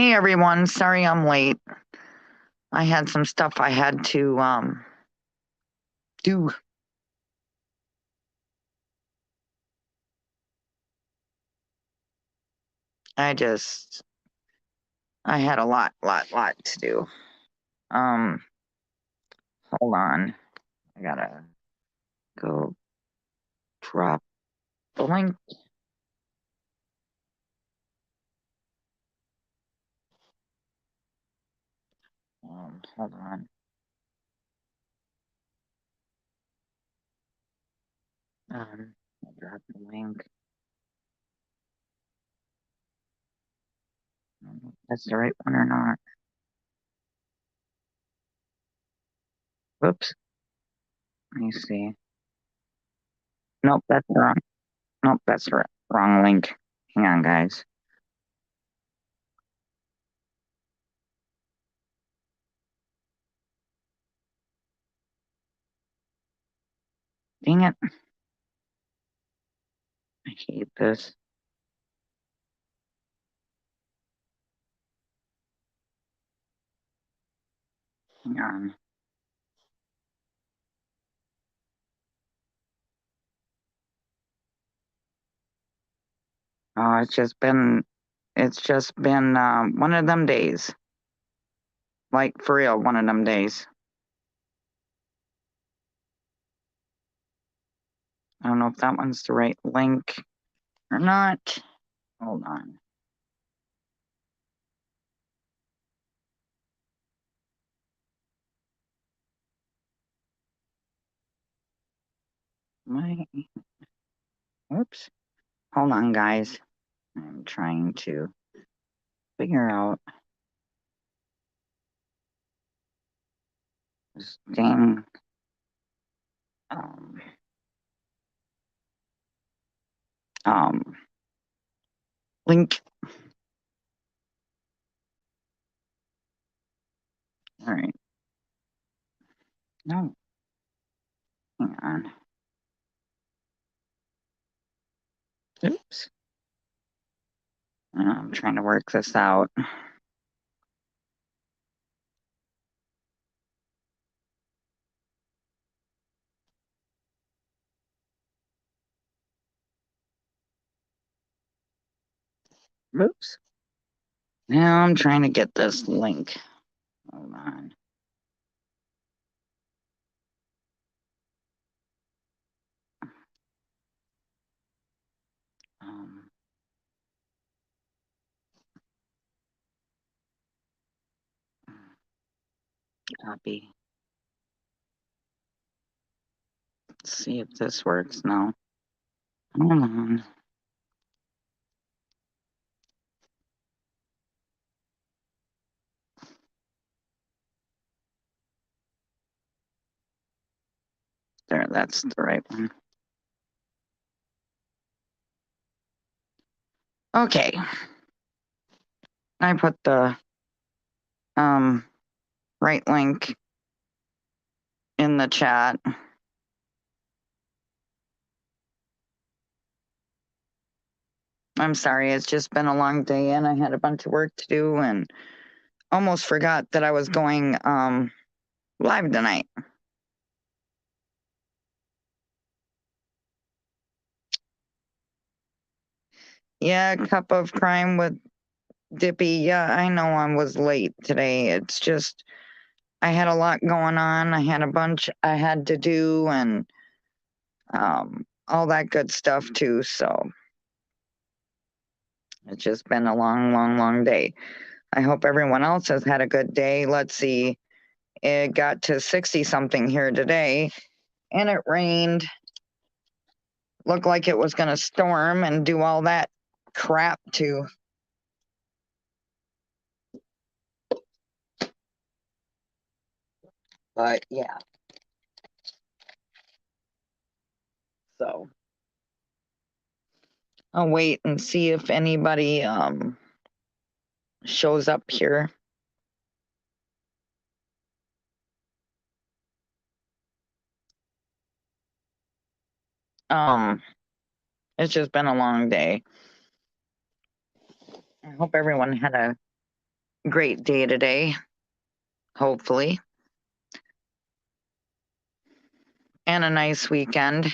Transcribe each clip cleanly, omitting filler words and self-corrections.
Hey everyone, sorry I'm late. I had some stuff I had to do. I had a lot to do. Um Hold on. I gotta go drop the link. Hold on. I'll drop the link. I don't know if that's the right one or not. Whoops. Let me see. Nope, that's wrong. Nope, that's the wrong link. Hang on, guys. Dang it. I hate this. Hang on. Oh, it's just been one of them days. Like for real, one of them days. I don't know if that one's the right link or not. Hold on. My, oops. Hold on, guys. I'm trying to figure out this dang um, um, link. All right. No, hang on. Oops. I'm trying to work this out. Oops. Now I'm trying to get this link. Hold on. Um, Copy. Let's see if this works now. Hold on. There, that's the right one. Okay. I put the right link in the chat. I'm sorry, it's just been a long day and I had a bunch of work to do and almost forgot that I was going live tonight. Yeah, cup of crime with Dippy. Yeah, I know I was late today. It's just I had a lot going on. I had a bunch I had to do and all that good stuff too. So it's just been a long day. I hope everyone else has had a good day. Let's see. It got to 60 something here today and it rained. Looked like it was going to storm and do all that crap too. But yeah. So I'll wait and see if anybody shows up here. It's just been a long day. I hope everyone had a great day today, hopefully, and a nice weekend.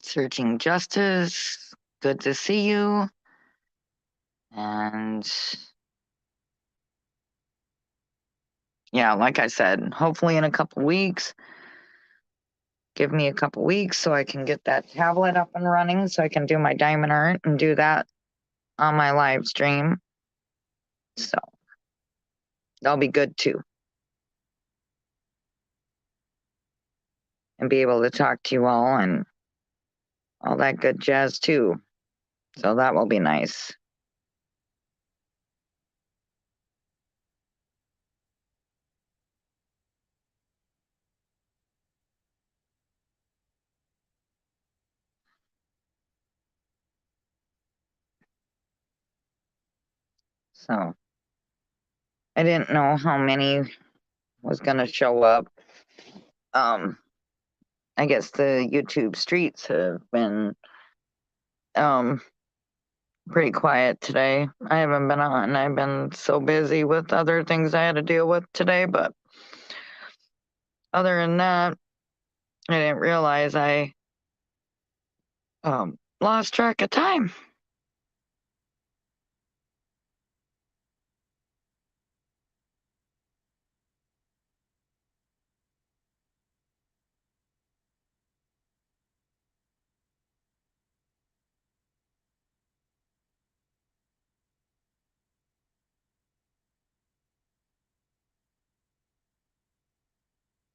Searching Justice, good to see you. And yeah, like I said, hopefully in a couple weeks. Give me a couple weeks so I can get that tablet up and running so I can do my diamond art and do that on my live stream. So that'll be good too. And be able to talk to you all and all that good jazz too. So that will be nice. So I didn't know how many was gonna show up. I guess the YouTube streets have been pretty quiet today. I haven't been on. I've been so busy with other things I had to deal with today, but other than that, I didn't realize I lost track of time.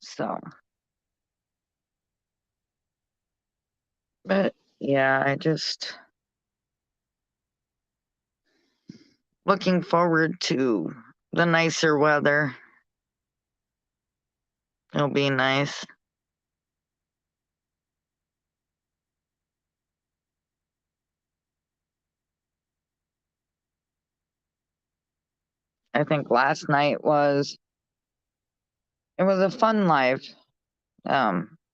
So, but yeah, I just looking forward to the nicer weather. It'll be nice. I think last night was a fun live.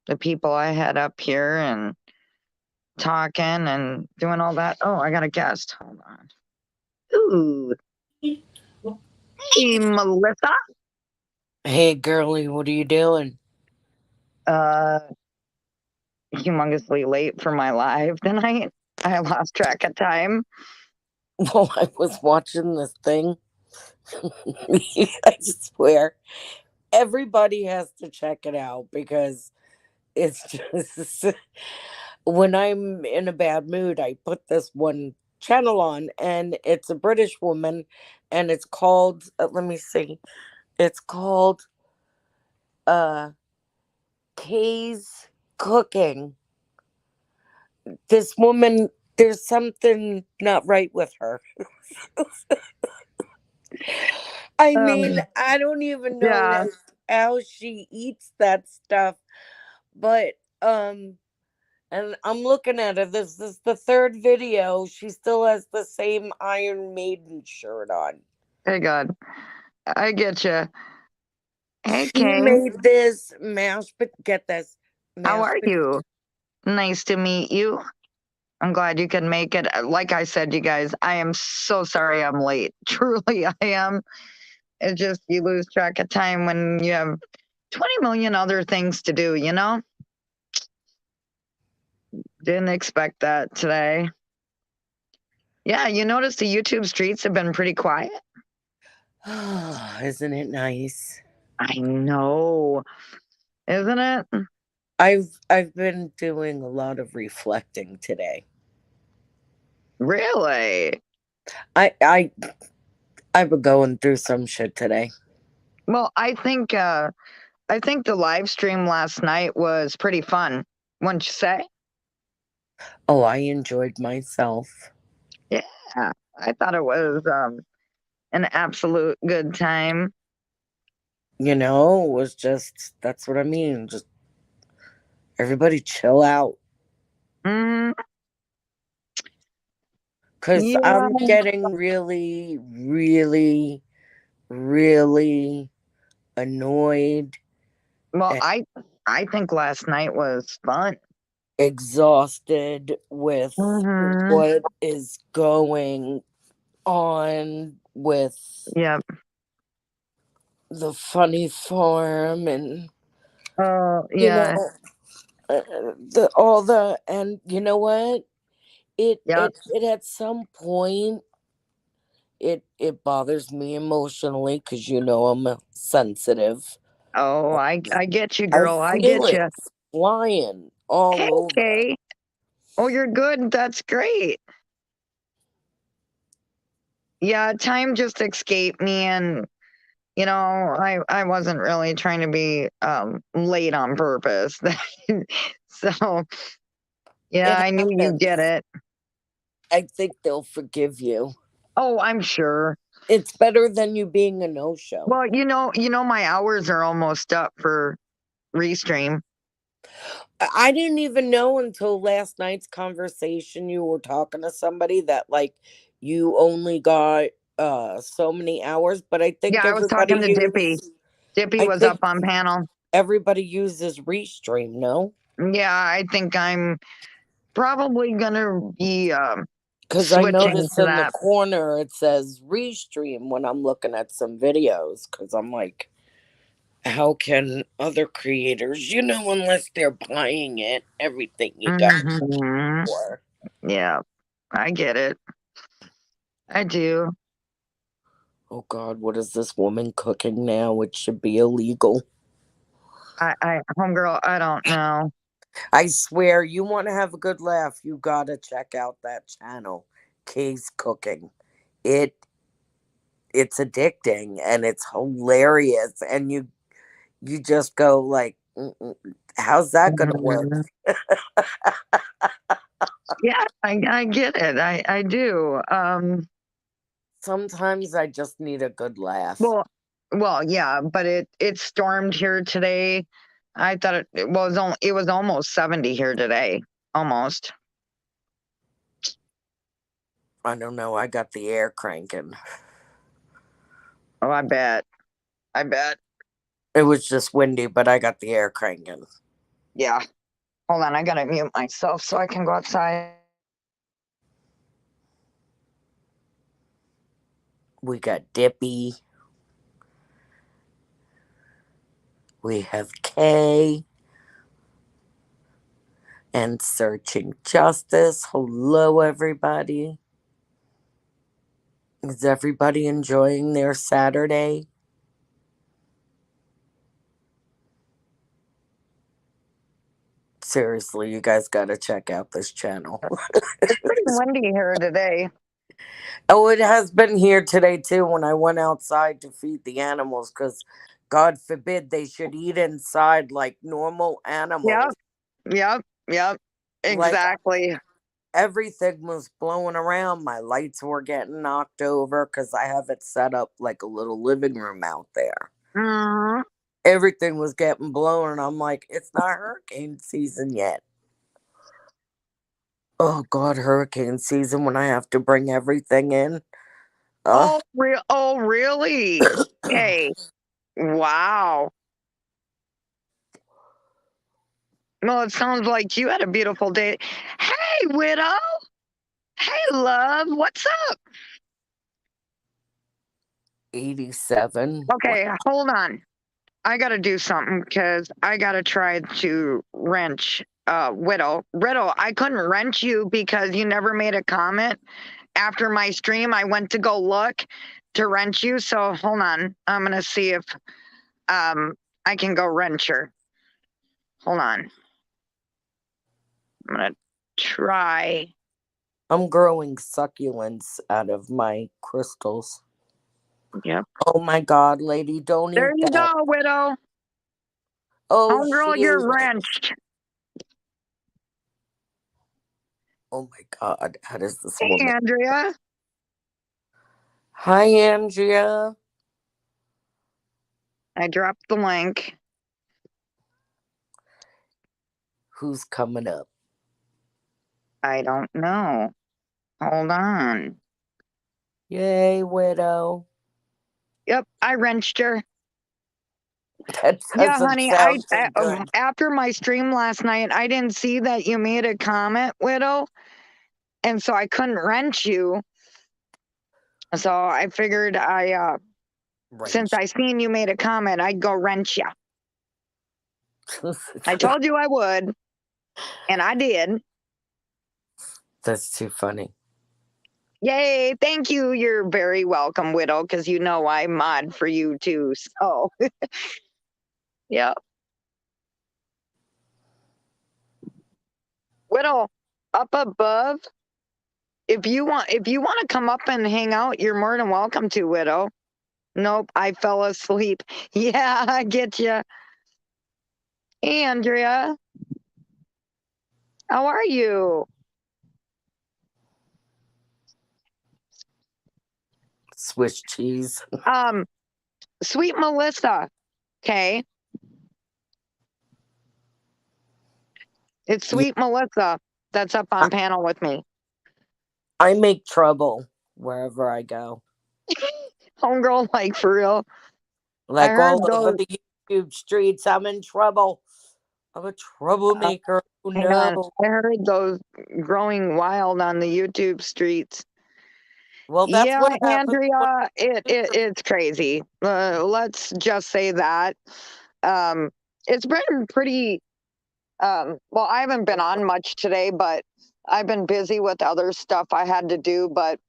The people I had up here and talking and doing all that. Oh, I got a guest. Hold on. Ooh. Hey, Melissa. Hey, girly, what are you doing? Uh, humongously late for my live tonight. I lost track of time. Well, I was watching this thing. I swear, everybody has to check it out because it's just when I'm in a bad mood, I put this one channel on, and it's a British woman, and it's called. Let me see. It's called Kay's Cooking. This woman, there's something not right with her. I mean, Um, I don't even know yeah, how she eats that stuff, but and I'm looking at her. This is the third video. She still has the same Iron Maiden shirt on. hey God, I get you. Hey, She Kay, made this mashed, but get this how mashed. are you? Nice to meet you. I'm glad you can make it. Like I said, you guys, I am so sorry I'm late. Truly, I am. It's just you lose track of time when you have 20 million other things to do, you know? Didn't expect that today. Yeah, you notice the YouTube streets have been pretty quiet. Isn't it nice? I know, isn't it? I've been doing a lot of reflecting today. Really? I I I've been going through some shit today. Well, I think the live stream last night was pretty fun. Wouldn't you say? Oh, I enjoyed myself. Yeah, I thought it was an absolute good time. It was just that's what I mean. Just everybody chill out. Mm, Cause yeah. I'm getting really, really, really annoyed. Well, And I think last night was fun. Exhausted with Mm-hmm. what is going on with Yep. the funny farm and Oh, you know yeah. the all the and you know what Yep. it at some point it bothers me emotionally because I'm sensitive. Oh, I get you, I girl. I feel get it you. flying Hey, all over. Kay. Oh, you're good. That's great. Yeah, time just escaped me, and I wasn't really trying to be late on purpose. So yeah, It I knew you get happens. it. I think they'll forgive you. Oh, I'm sure. It's better than you being a no-show. Well, my hours are almost up for Restream. I didn't even know until last night's conversation you were talking to somebody that like you only got so many hours, but I think Yeah, I was talking to Dippy. Dippy I was up think on panel. everybody uses Restream, no? Yeah, I think I'm probably gonna be Because I switching notice to in the that. corner it says Restream when I'm looking at some videos because I'm like, how can other creators, unless they're buying it, everything you got to pay Hmm. for. Yeah, I get it. I do. Oh God, what is this woman cooking now? It should be illegal. Homegirl, I don't know. I swear, you want to have a good laugh, you gotta check out that channel, Kay's Cooking. It it's addicting and it's hilarious, and you just go like, "Mm-mm, how's that gonna work?" Mhm. Yeah, I get it. I do. Sometimes I just need a good laugh. Well, yeah, but it stormed here today. I thought it was almost 70 here today. Almost. I don't know. I got the air cranking. Oh, I bet. I bet. It was just windy, but I got the air cranking. Yeah. Hold on, I gotta mute myself so I can go outside. We got Dippy. We have Kay and Searching Justice. Hello, everybody. Is everybody enjoying their Saturday? Seriously, you guys got to check out this channel. It's pretty windy here today. Oh, it has been here today too when I went outside to feed the animals because God forbid they should eat inside like normal Yep. animals. Yep. Yep. Like Exactly. everything was blowing around. My lights were getting knocked over because I have it set up like a little living room out there. Mhm. Everything was getting blown, and I'm like, it's not hurricane season yet. Oh God, hurricane season when I have to bring everything in. Uh, Oh, really? Hey. Wow. Well, it sounds like you had a beautiful day. Hey, widow. Hey, love. What's up? 87. Okay, hold on. I gotta do something because I gotta try to wrench Widow. Widow, I couldn't wrench you because you never made a comment. After my stream, I went to go look to wrench you. So hold on. I'm gonna see if I can go wrench her. Hold on. I'm gonna try. I'm growing succulents out of my crystals. Yep. Oh my God, lady, don't There eat you that. go, Widow. Oh Homegirl, you're shoot. wrenched. Oh my God, how does this Hey, woman? Andrea. Hi, Andrea. I dropped the link. Who's coming up? I don't know. Hold on. Yay, widow. Yep, I wrenched her. That Yeah, doesn't honey, sound too good. after my stream last night, I didn't see that you made a comment, Widow, and so I couldn't wrench you. So I figured since Wrench. I seen you made a comment, I'd go wrench you. I told you I would, and I did. That's too funny. Yay, thank you. You're very welcome, Widow, because you know I mod for you too. So, yeah. Widow, up above, if you want to come up and hang out, you're more than welcome to, Widow. Nope, I fell asleep. Yeah, I get you. Hey, Andrea, how are you? Swiss cheese. Sweet Melissa. Okay, it's Yeah, Sweet Melissa that's up on panel with me. I make trouble wherever I go. Homegirl, like for real. I Like heard all over those. the YouTube streets, I'm in trouble. I'm a troublemaker. Oh Man, no. I heard those growing wild on the YouTube streets. Well, that's Yeah, what happens when Andrea, I do it's crazy. Let's just say that. Um, it's been pretty. Well, I haven't been on much today, but I've been busy with other stuff I had to do. But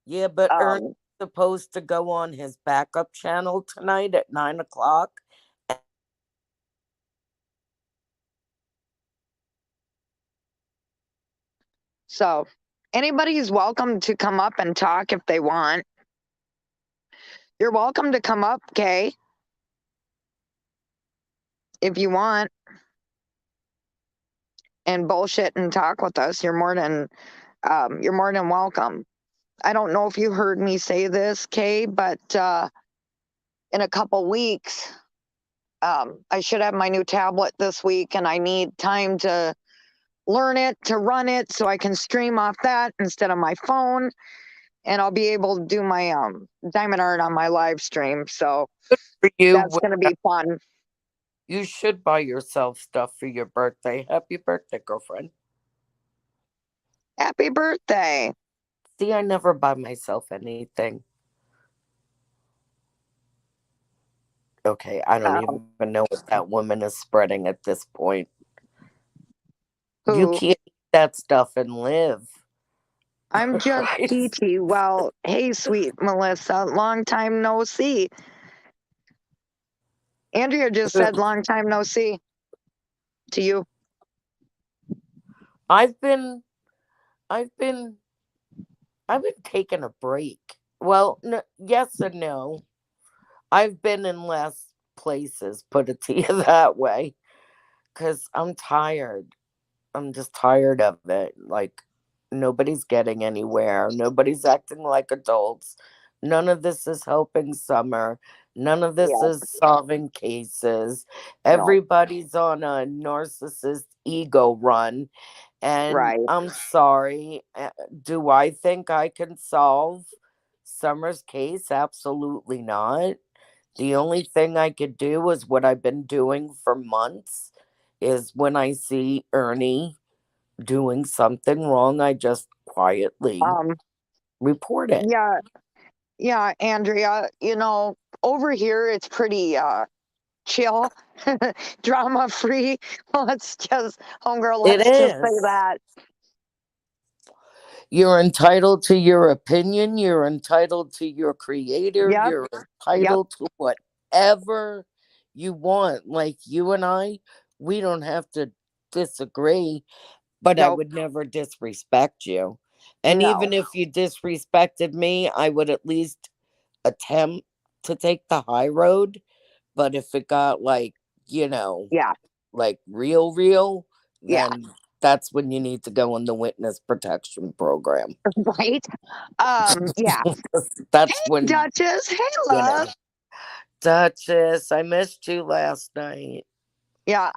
Yeah, but Ernie's um, supposed to go on his backup channel tonight at 9 o'clock. so anybody's welcome to come up and talk if they want. You're welcome to come up, Kay, if you want, and bullshit and talk with us. You're more than welcome. I don't know if you heard me say this, Kay, but in a couple weeks, I should have my new tablet this week, and I need time to learn it, to run it, so I can stream off that instead of my phone, and I'll be able to do my diamond art on my live stream. So For you, that's gonna be fun. you should buy yourself stuff for your birthday. Happy birthday, girlfriend. Happy birthday! See, I never buy myself anything. Okay, I don't Um, even know what that woman is spreading at this point. You who? can't eat that stuff and live. I'm just Right? peachy. Well, hey, sweet Melissa, long time no see. Andrea just said long time no see to you. I've been, I've been, I've been taking a break. Well, no, yes and no. I've been in less places, put it to you that way, because I'm tired. I'm just tired of it. Like, nobody's getting anywhere. Nobody's acting like adults. None of this is helping Summer. None of this Yeah, is solving cases. no, Everybody's on a narcissist ego run. And right. I'm sorry. Do I think I can solve Summer's case? Absolutely not. The only thing I could do is what I've been doing for months is when I see Ernie doing something wrong, I just quietly Um, report it. yeah, yeah, Andrea, over here it's pretty chill, drama free. Let's just, homegirl, It let's just say is. that. You're entitled to your opinion. You're entitled to your creator. Yep, You're yep, entitled to whatever you want. Like you and I, we don't have to disagree, but I nope, would never disrespect you. And no, even if you disrespected me, I would at least attempt to take the high road. But if it got like, you know, yeah, like real, yeah, then that's when you need to go in the witness protection program. right? Yeah. That's Hey, when, Duchess. Hey, you know, love. Duchess, I missed you last night. Yeah,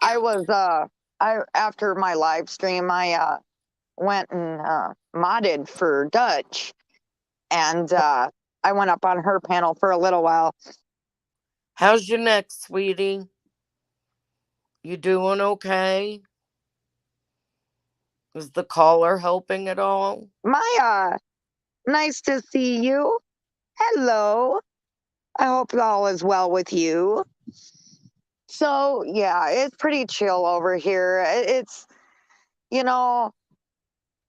I after my live stream, I went and modded for Dutch, and I went up on her panel for a little while. How's your neck, sweetie? You doing okay? Is the caller helping at all? Maya, nice to see you. Hello. I hope all is well with you. So, yeah, it's pretty chill over here. It's, you know,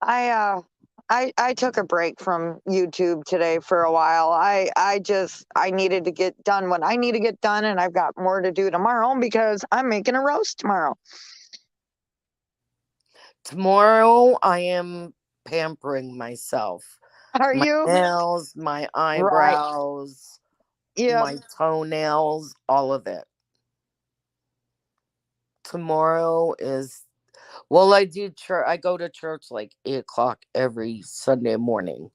I uh I took a break from YouTube today for a while. I needed to get done what I need to get done, and I've got more to do tomorrow because I'm making a roast tomorrow. Tomorrow I am pampering myself. Are My you? nails, my Right. eyebrows, Yep. my toenails, all of it. Tomorrow is well, I do church. I go to church like 8 o'clock every Sunday morning,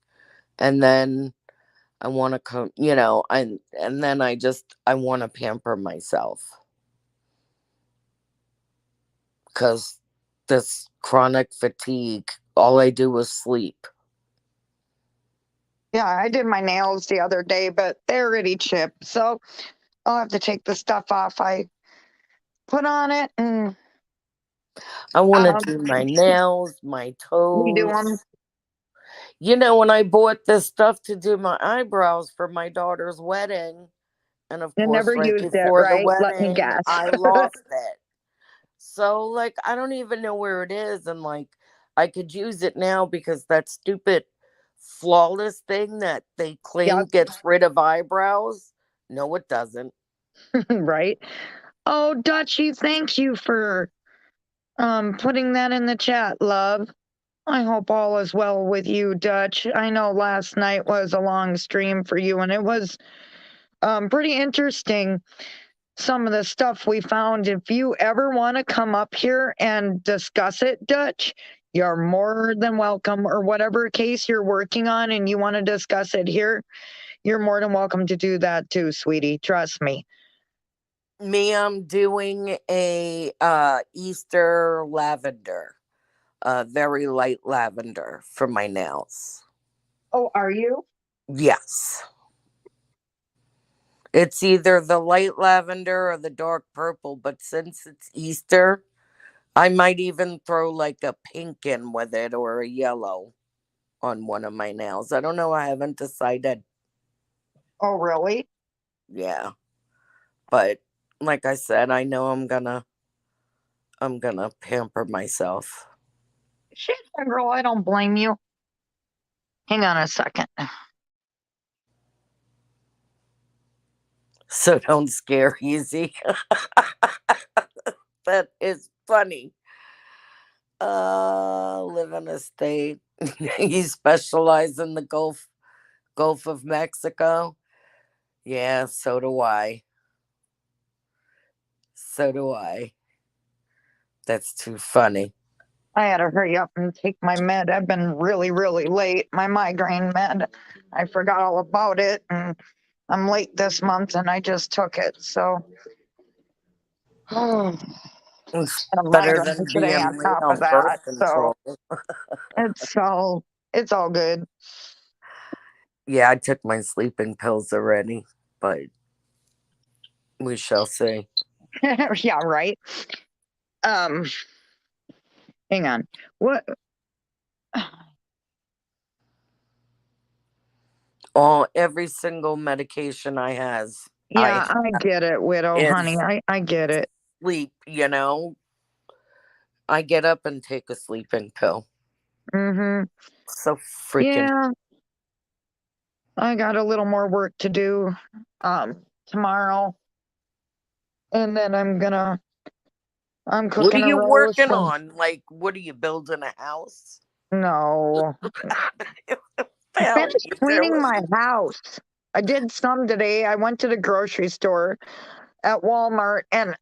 and then I want to come. And then I want to pamper myself because this chronic fatigue. All I do is sleep. Yeah, I did my nails the other day, but they're already chipped, so I'll have to take the stuff off I put on it and I want to um, do my nails, my redo them. toes. When I bought this stuff to do my eyebrows for my daughter's wedding, and of You course, never right used it, before the right? Let me wedding, guess. I lost it. So, like, I don't even know where it is. And, like, I could use it now because that stupid flawless thing that they claim Yep, gets rid of eyebrows. No, it doesn't. right. Oh, Dutchie, thank you for putting that in the chat, love. I hope all is well with you, Dutch. I know last night was a long stream for you, and it was pretty interesting. Some of the stuff we found. If you ever want to come up here and discuss it, Dutch, you're more than welcome, or whatever case you're working on and you want to discuss it here, you're more than welcome to do that too, sweetie. Trust me. Me, I'm doing a Easter lavender, very light lavender for my nails. Oh, are you? Yes. It's either the light lavender or the dark purple, but since it's Easter, I might even throw like a pink in with it or a yellow on one of my nails. I don't know. I haven't decided. Oh, really? Yeah. But like I said, I know I'm gonna pamper myself. Shit, girl, I don't blame you. Hang on a second. So don't scare easy. That is funny. Live in a state. You specialize in the Gulf of Mexico. Yeah, so do I. So do I. That's too funny. I had to hurry up and take my med. I've been really, really late. My migraine med. I forgot all about it, and I'm late this month, and I just took it. So, oh, It's a better migraine than today being on late top of on that. birth So control. it's all good. Yeah, I took my sleeping pills already, but we shall see. Yeah, right. Um, hang on. What? Every single medication I Yeah, I get it, widow, honey. is I get it. sleep. I get up and take a sleeping pill. Mm-hmm. So freaking. Yeah, I got a little more work to do tomorrow, and then I'm What are cooking a you roast. working And on? Like, what are you building a house? no, The I hell are finished you cleaning doing? my house. I did some today. I went to the grocery store at Walmart, and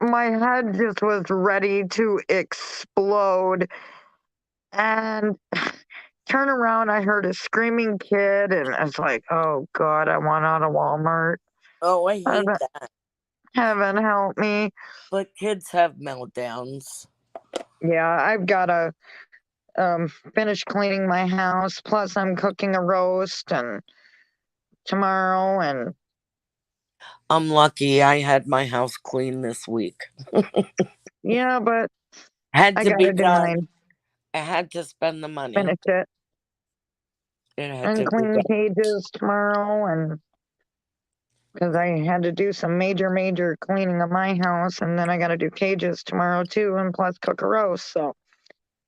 my head just was ready to explode. And turn around, I heard a screaming kid, and I was like, "Oh God, I want out of Walmart. Oh, I hate Heaven, that. heaven help me." But kids have meltdowns. Yeah, I've got to finish cleaning my house. Plus, I'm cooking a roast and tomorrow, and I'm lucky I had my house clean this week. Yeah, but Had I to be gotta do done. mine. I had to spend the money. Finish it It had and to be clean done. cages tomorrow, and because I had to do some major cleaning of my house, and then I gotta do cages tomorrow too, and plus cook a roast. So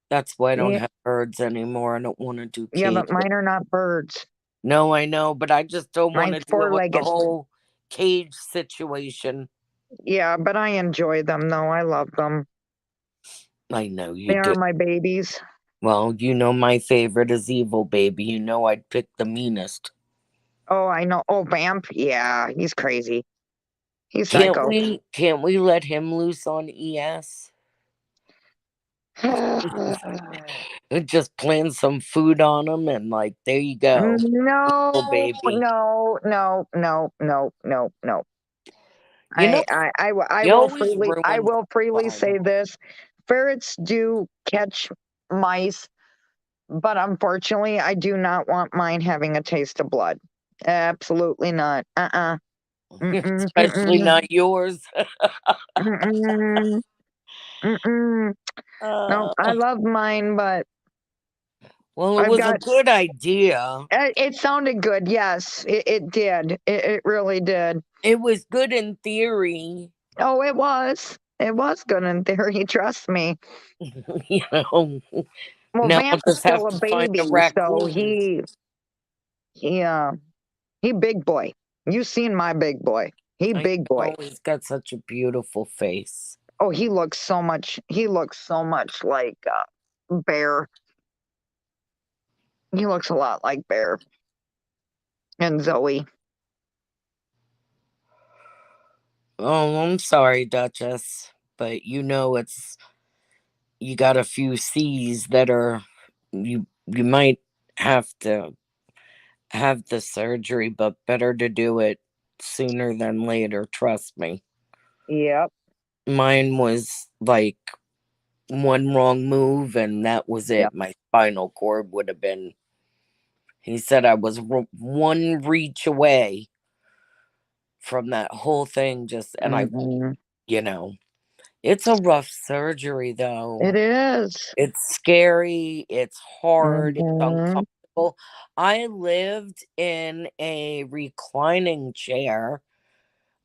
That's why I don't yeah, have birds anymore. I don't want to do yeah, but cages. mine are not birds. No, I know, but I just don't want Mine's to deal with the four-legged. whole cage situation. Yeah, but I enjoy them though. I love them. I know you They do. are my babies. Well, you know my favorite is Evil Baby. You know I'd pick the meanest. Oh, I know. Oh, Vamp. Yeah, he's crazy. He's Can't psycho. we can't we let him loose on ES? And just plant some food on him and like there you go. No, Evil Baby. no. You know, I you will always freely, I ruin will freely say fun. this. Ferrets do catch mice, but unfortunately, I do not want mine having a taste of blood. Absolutely not. Mm-mm, Especially mm-mm, not yours. mm-mm, mm-mm. No, Uh, I love mine, but well, it I've was a got. good idea. It sounded good. Yes, it did. It really did. It was good in theory. Oh, it was. It was good in theory. Trust me. You know, Well, now I'll Vamp is just have still a to find a baby, so raccoon. he he big boy. You seen my big boy? He I big boy. know he's got such a beautiful face. Oh, he looks so much. He looks so much like Bear. He looks a lot like Bear and Zoe. Oh, I'm sorry, Duchess, but you know you got a few C's that are you might have to have the surgery, but better to do it sooner than later, trust me. Yep. Mine was like one wrong move and that was Yep. it. My spinal cord would have been, he said I was one reach away from that whole thing just and I Hmm. you know, it's a rough surgery though. It is. It's scary, it's hard, it's Hmm. uncomfortable. I lived in a reclining chair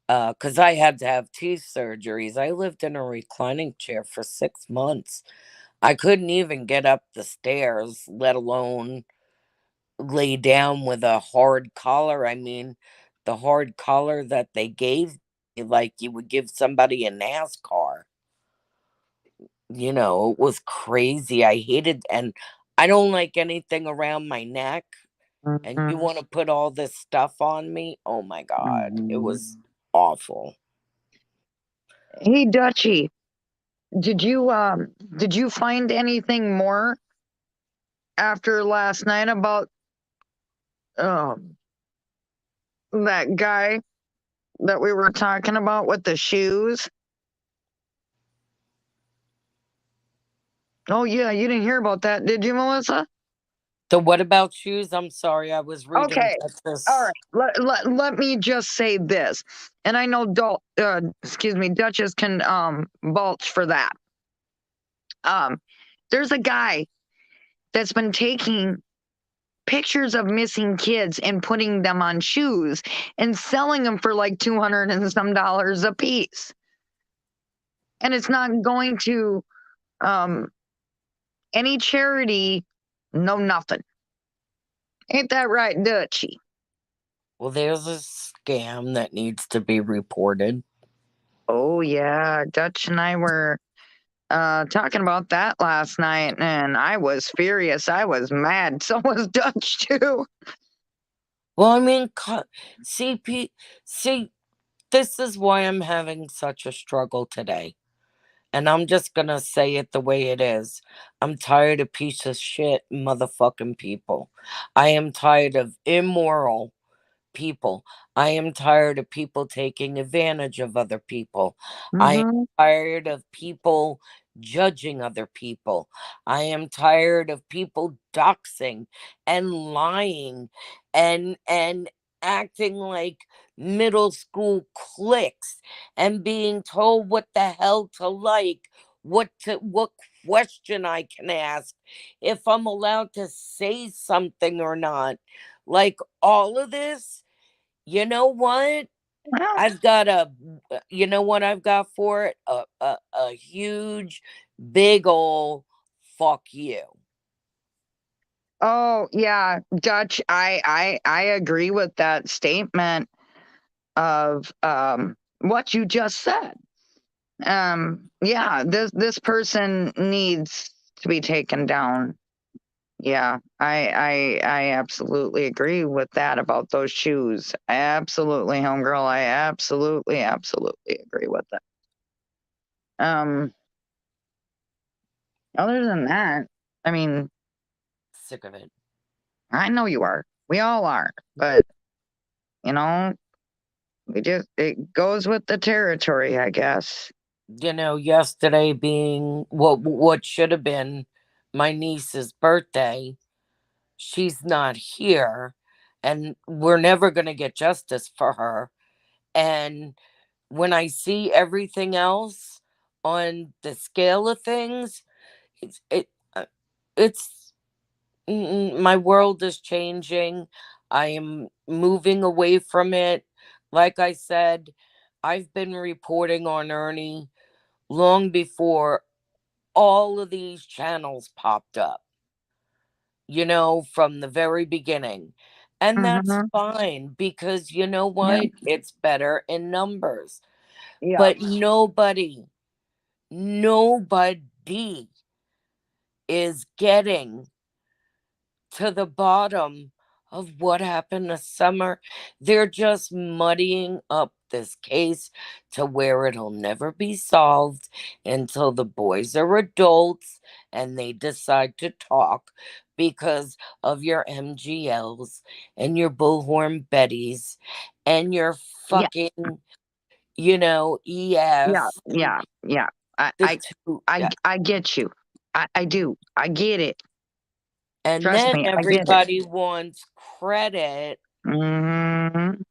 because I had to have teeth surgeries. I lived in a reclining chair for 6 months. I couldn't even get up the stairs, let alone lay down with a hard collar. I mean, the hard collar that they gave me, like you would give somebody in NASCAR. You know, it was crazy. I hated, and I don't like anything around my neck. And you Hmm. want to put all this stuff on me? Oh my God. It Hmm. was awful. Hey, Dutchie, did you find anything more after last night about um that guy that we were talking about with the shoes? Oh yeah, you didn't hear about that, did you, Melissa? So, what about shoes? I'm sorry. I was reading Okay. All Texas. right. Let me just say this. And I know excuse me, Duchess can vouch for that. Um there's a guy that's been taking pictures of missing kids and putting them on shoes and selling them for like 200 and some dollars a piece. And it's not going to um any charity, no nothing. Ain't that right, Dutchie? Well, there's a scam that needs to be reported. Oh yeah, Dutch and I were talking about that last night, and I was furious. I was mad. So was Dutch too. Well, I mean, see, this is why I'm having such a struggle today. And I'm just gonna say it the way it is. I'm tired of piece of shit motherfucking people. I am tired of immoral people. I am tired of people taking advantage of other people. I am Mm-hmm. tired of people judging other people. I am tired of people doxing and lying and acting like middle school cliques and being told what the hell to like, what question I can ask, if I'm allowed to say something or not. Like all of this, you know what? Well, I've got you know what I've got for it? A huge, big ol' fuck you. oh yeah, Dutch, I agree with that statement of what you just said. Yeah, this person needs to be taken down. Yeah, I absolutely agree with that about those shoes. Absolutely, homegirl. I absolutely agree with that. Um, other than that, I mean, Sick of it. I know you are. We all are, but you know, it goes with the territory, I guess. You know, yesterday being what should have been my niece's birthday, she's not here, and we're never gonna get justice for her. And when I see everything else on the scale of things, it's it it's my world is changing. I am moving away from it. Like I said, I've been reporting on Ernie long before all of these channels popped up, you know, from the very beginning. And that's Mm-hmm. fine because you know Yeah, what? It's better in numbers. yeah, But nobody is getting to the bottom of what happened this summer. They're just muddying up this case to where it'll never be solved until the boys are adults and they decide to talk because of your MGLs and your bullhorn Bettys and your yeah, fucking, you know, yeah, EF. yeah, yeah. I, The I, two, I get you. I do. I get it. and Trust then me, I get it. everybody wants credit. Hmm.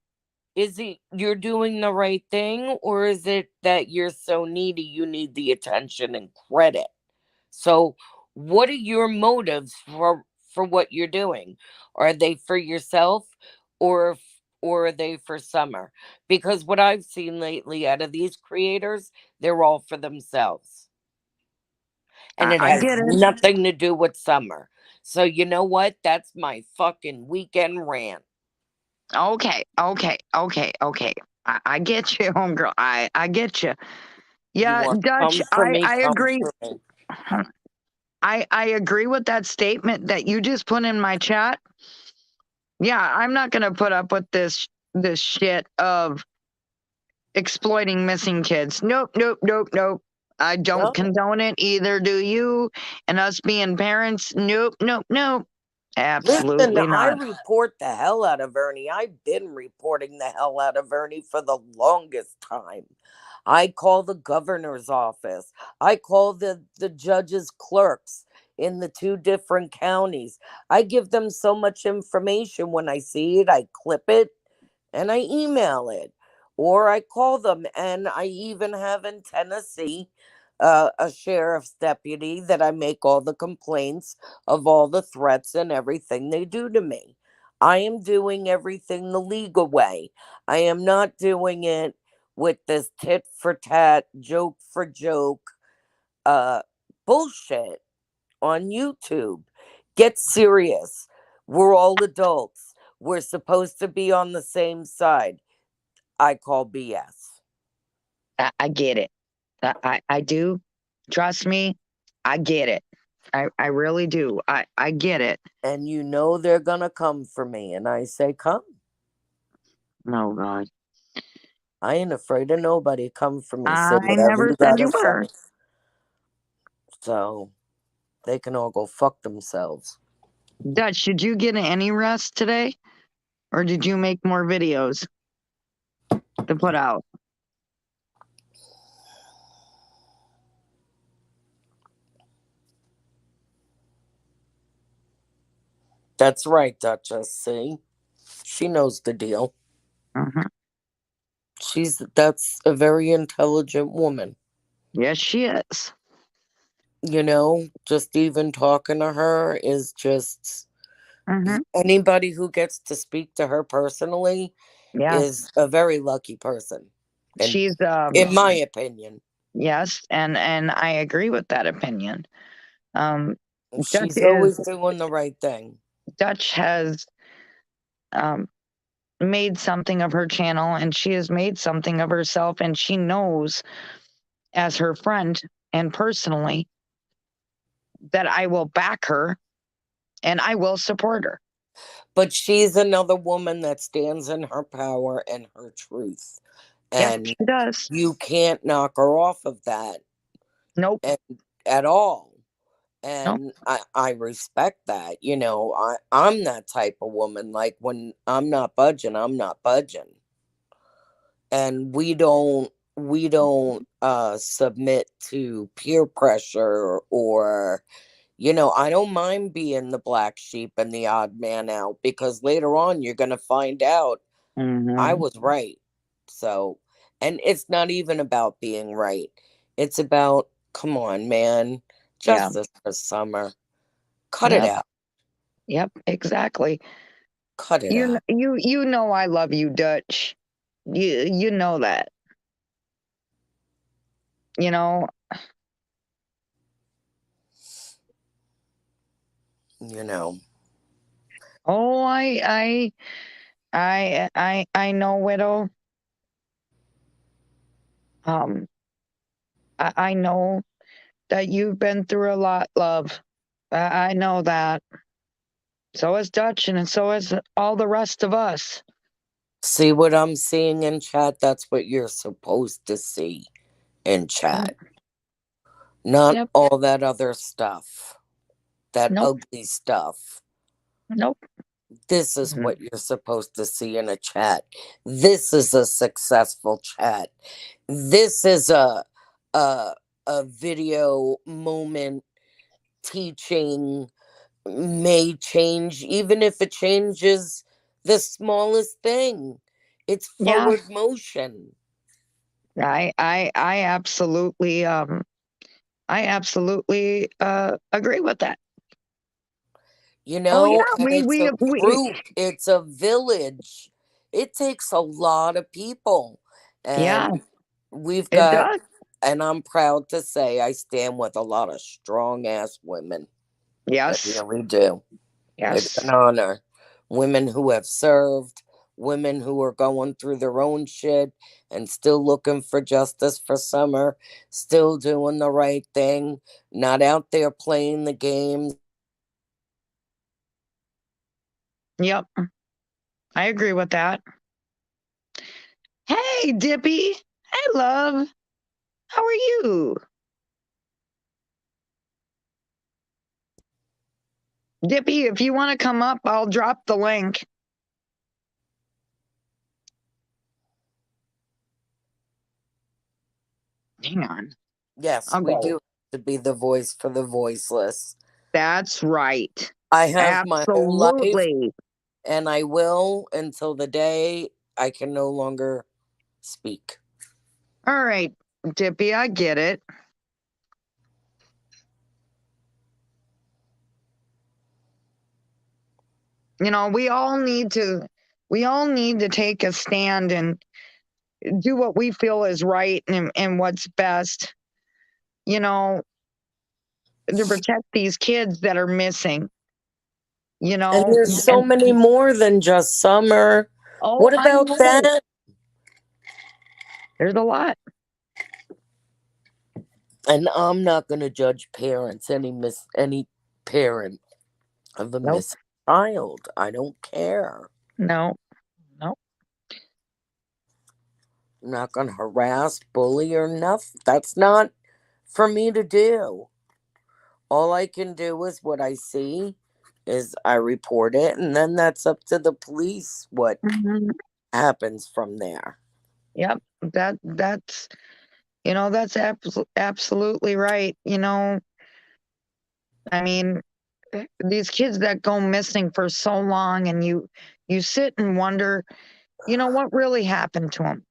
Is it you're doing the right thing, or is it that you're so needy you need the attention and credit? So, what are your motives for what you're doing? Are they for yourself, or are they for Summer? Because what I've seen lately out of these creators, they're all for themselves, and it I has get it. nothing to do with Summer. So, you know what? That's my fucking weekend rant. Okay. I get you, homegirl. I get you. You Yeah, want to Dutch, come for me? I Come agree. for me. I agree with that statement that you just put in my chat. Yeah, I'm not gonna put up with this shit of exploiting missing kids. Nope. I don't No. condone it, either do you. And us being parents, nope. Listen, Absolutely I not. report the hell out of Ernie. I've been reporting the hell out of Ernie for the longest time. I call the governor's office. I call the judge's clerks in the two different counties. I give them so much information when I see it, I clip it and I email it, or I call them. And I even have in Tennessee a sheriff's deputy that I make all the complaints of all the threats and everything they do to me. I am doing everything the legal way. I am not doing it with this tit for tat, joke for joke uh, bullshit on YouTube. Get serious. We're all adults. We're supposed to be on the same side. I call BS. I get it. I do. Trust me, I get it. I really do. I get it. And you know they're going to come for me. And I say, come. Oh God. I ain't afraid of nobody. Come for me. Say I whatever never you got said to you were. say. So they can all go fuck themselves. Dutch, did you get any rest today? Or did you make more videos to put out? That's right, Duchess. See? She knows the deal. Mhm. That's a very intelligent woman. Yes, she is. Just even talking to her is just Mhm. anybody who gets to speak to her personally Yeah, is a very lucky person. And she's in my opinion, yes, and I agree with that opinion. Um, Dutch she's is always doing the right thing. Dutch has um made something of her channel, and she has made something of herself, and she knows, as her friend and personally, that I will back her and I will support her. But she's another woman that stands in her power and her truth. Yep, And she does. you can't knock her off of that Nope. and, at all. Nope. And I respect that. I'm that type of woman. Like, when I'm not budging, I'm not budging. And we don't submit to peer pressure, or I don't mind being the black sheep and the odd man out, because later on you're going to find out I Hmm. was right. So, and it's not even about being right. It's about, come on, man, Yeah. justice for summer. Cut it Yep. out. Yep. Exactly. Cut it out. You know I love you, Dutch. You know that. You know. You know. Oh, I know, widow. Um, I know that you've been through a lot, love. I know that. So is Dutch, and so is all the rest of us. See what I'm seeing in chat? That's what you're supposed to see in Yep. chat. Not Yep. all that other stuff, that Nope. ugly stuff. Nope. This is Mhm. what you're supposed to see in a chat. This is a successful chat. This is a a video moment teaching may change, even if it changes the smallest thing. It's Yeah. forward motion. I absolutely agree with that. Oh yeah, And it's a we group, it's a village. It takes a lot of people. yeah, And we've it got, does. and I'm proud to say I stand with a lot of strong ass women. I Yes. really do. It's an Yes. honor. Women who have served, women who are going through their own shit and still looking for justice for summer, still doing the right thing, not out there playing the games. Yep. I agree with that. Hey, Dippy. Hey, love. How are you? Dippy, if you want to come up, I'll drop the link. Hang on. Yes, I'll we go. do have to be the voice for the voiceless. That's right. I have my whole life, Absolutely. and I will until the day I can no longer speak. All right, Dippy, I get it. We all need to take a stand and do what we feel is right and what's best, you know, to protect these kids that are missing, you And know. there's so And many more than just summer. oh, What I about know. that? There's a lot. And I'm not going to judge parents, any parent of a Nope. missing child. I don't care. No. No. I'm not going to harass, bully, or nothing. That's not for me to do. All I can do is what I see is I report it, and then that's up to the police what Mhm. happens from there. Yep. That's absolutely right. I mean, these kids that go missing for so long, and you sit and wonder, what really happened to them?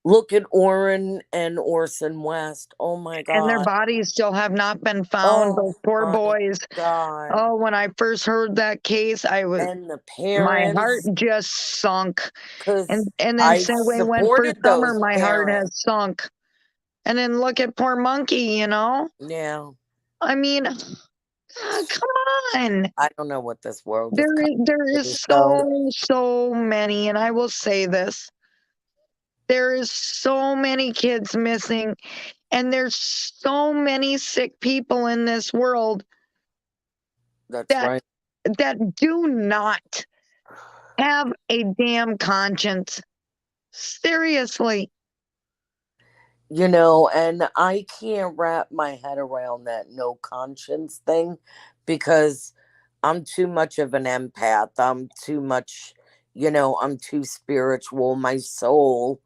Look at Orrin and Orson West. Oh my And their God. bodies still have not been found. Oh Those poor my boys. God. Oh, when I first heard that case, And the my heart parents, just sunk. because And then I since we went for supported summer, those my heart has parents. sunk. And then look at poor Monkey, Yeah. I mean, come on. I don't know what this world is There is coming to. so many, and I will say this. There is so many kids missing, and there's so many sick people in this world That's that right. that do not have a damn conscience. Seriously. And I can't wrap my head around that no conscience thing because I'm too much of an empath. I'm too much, I'm too spiritual. My soul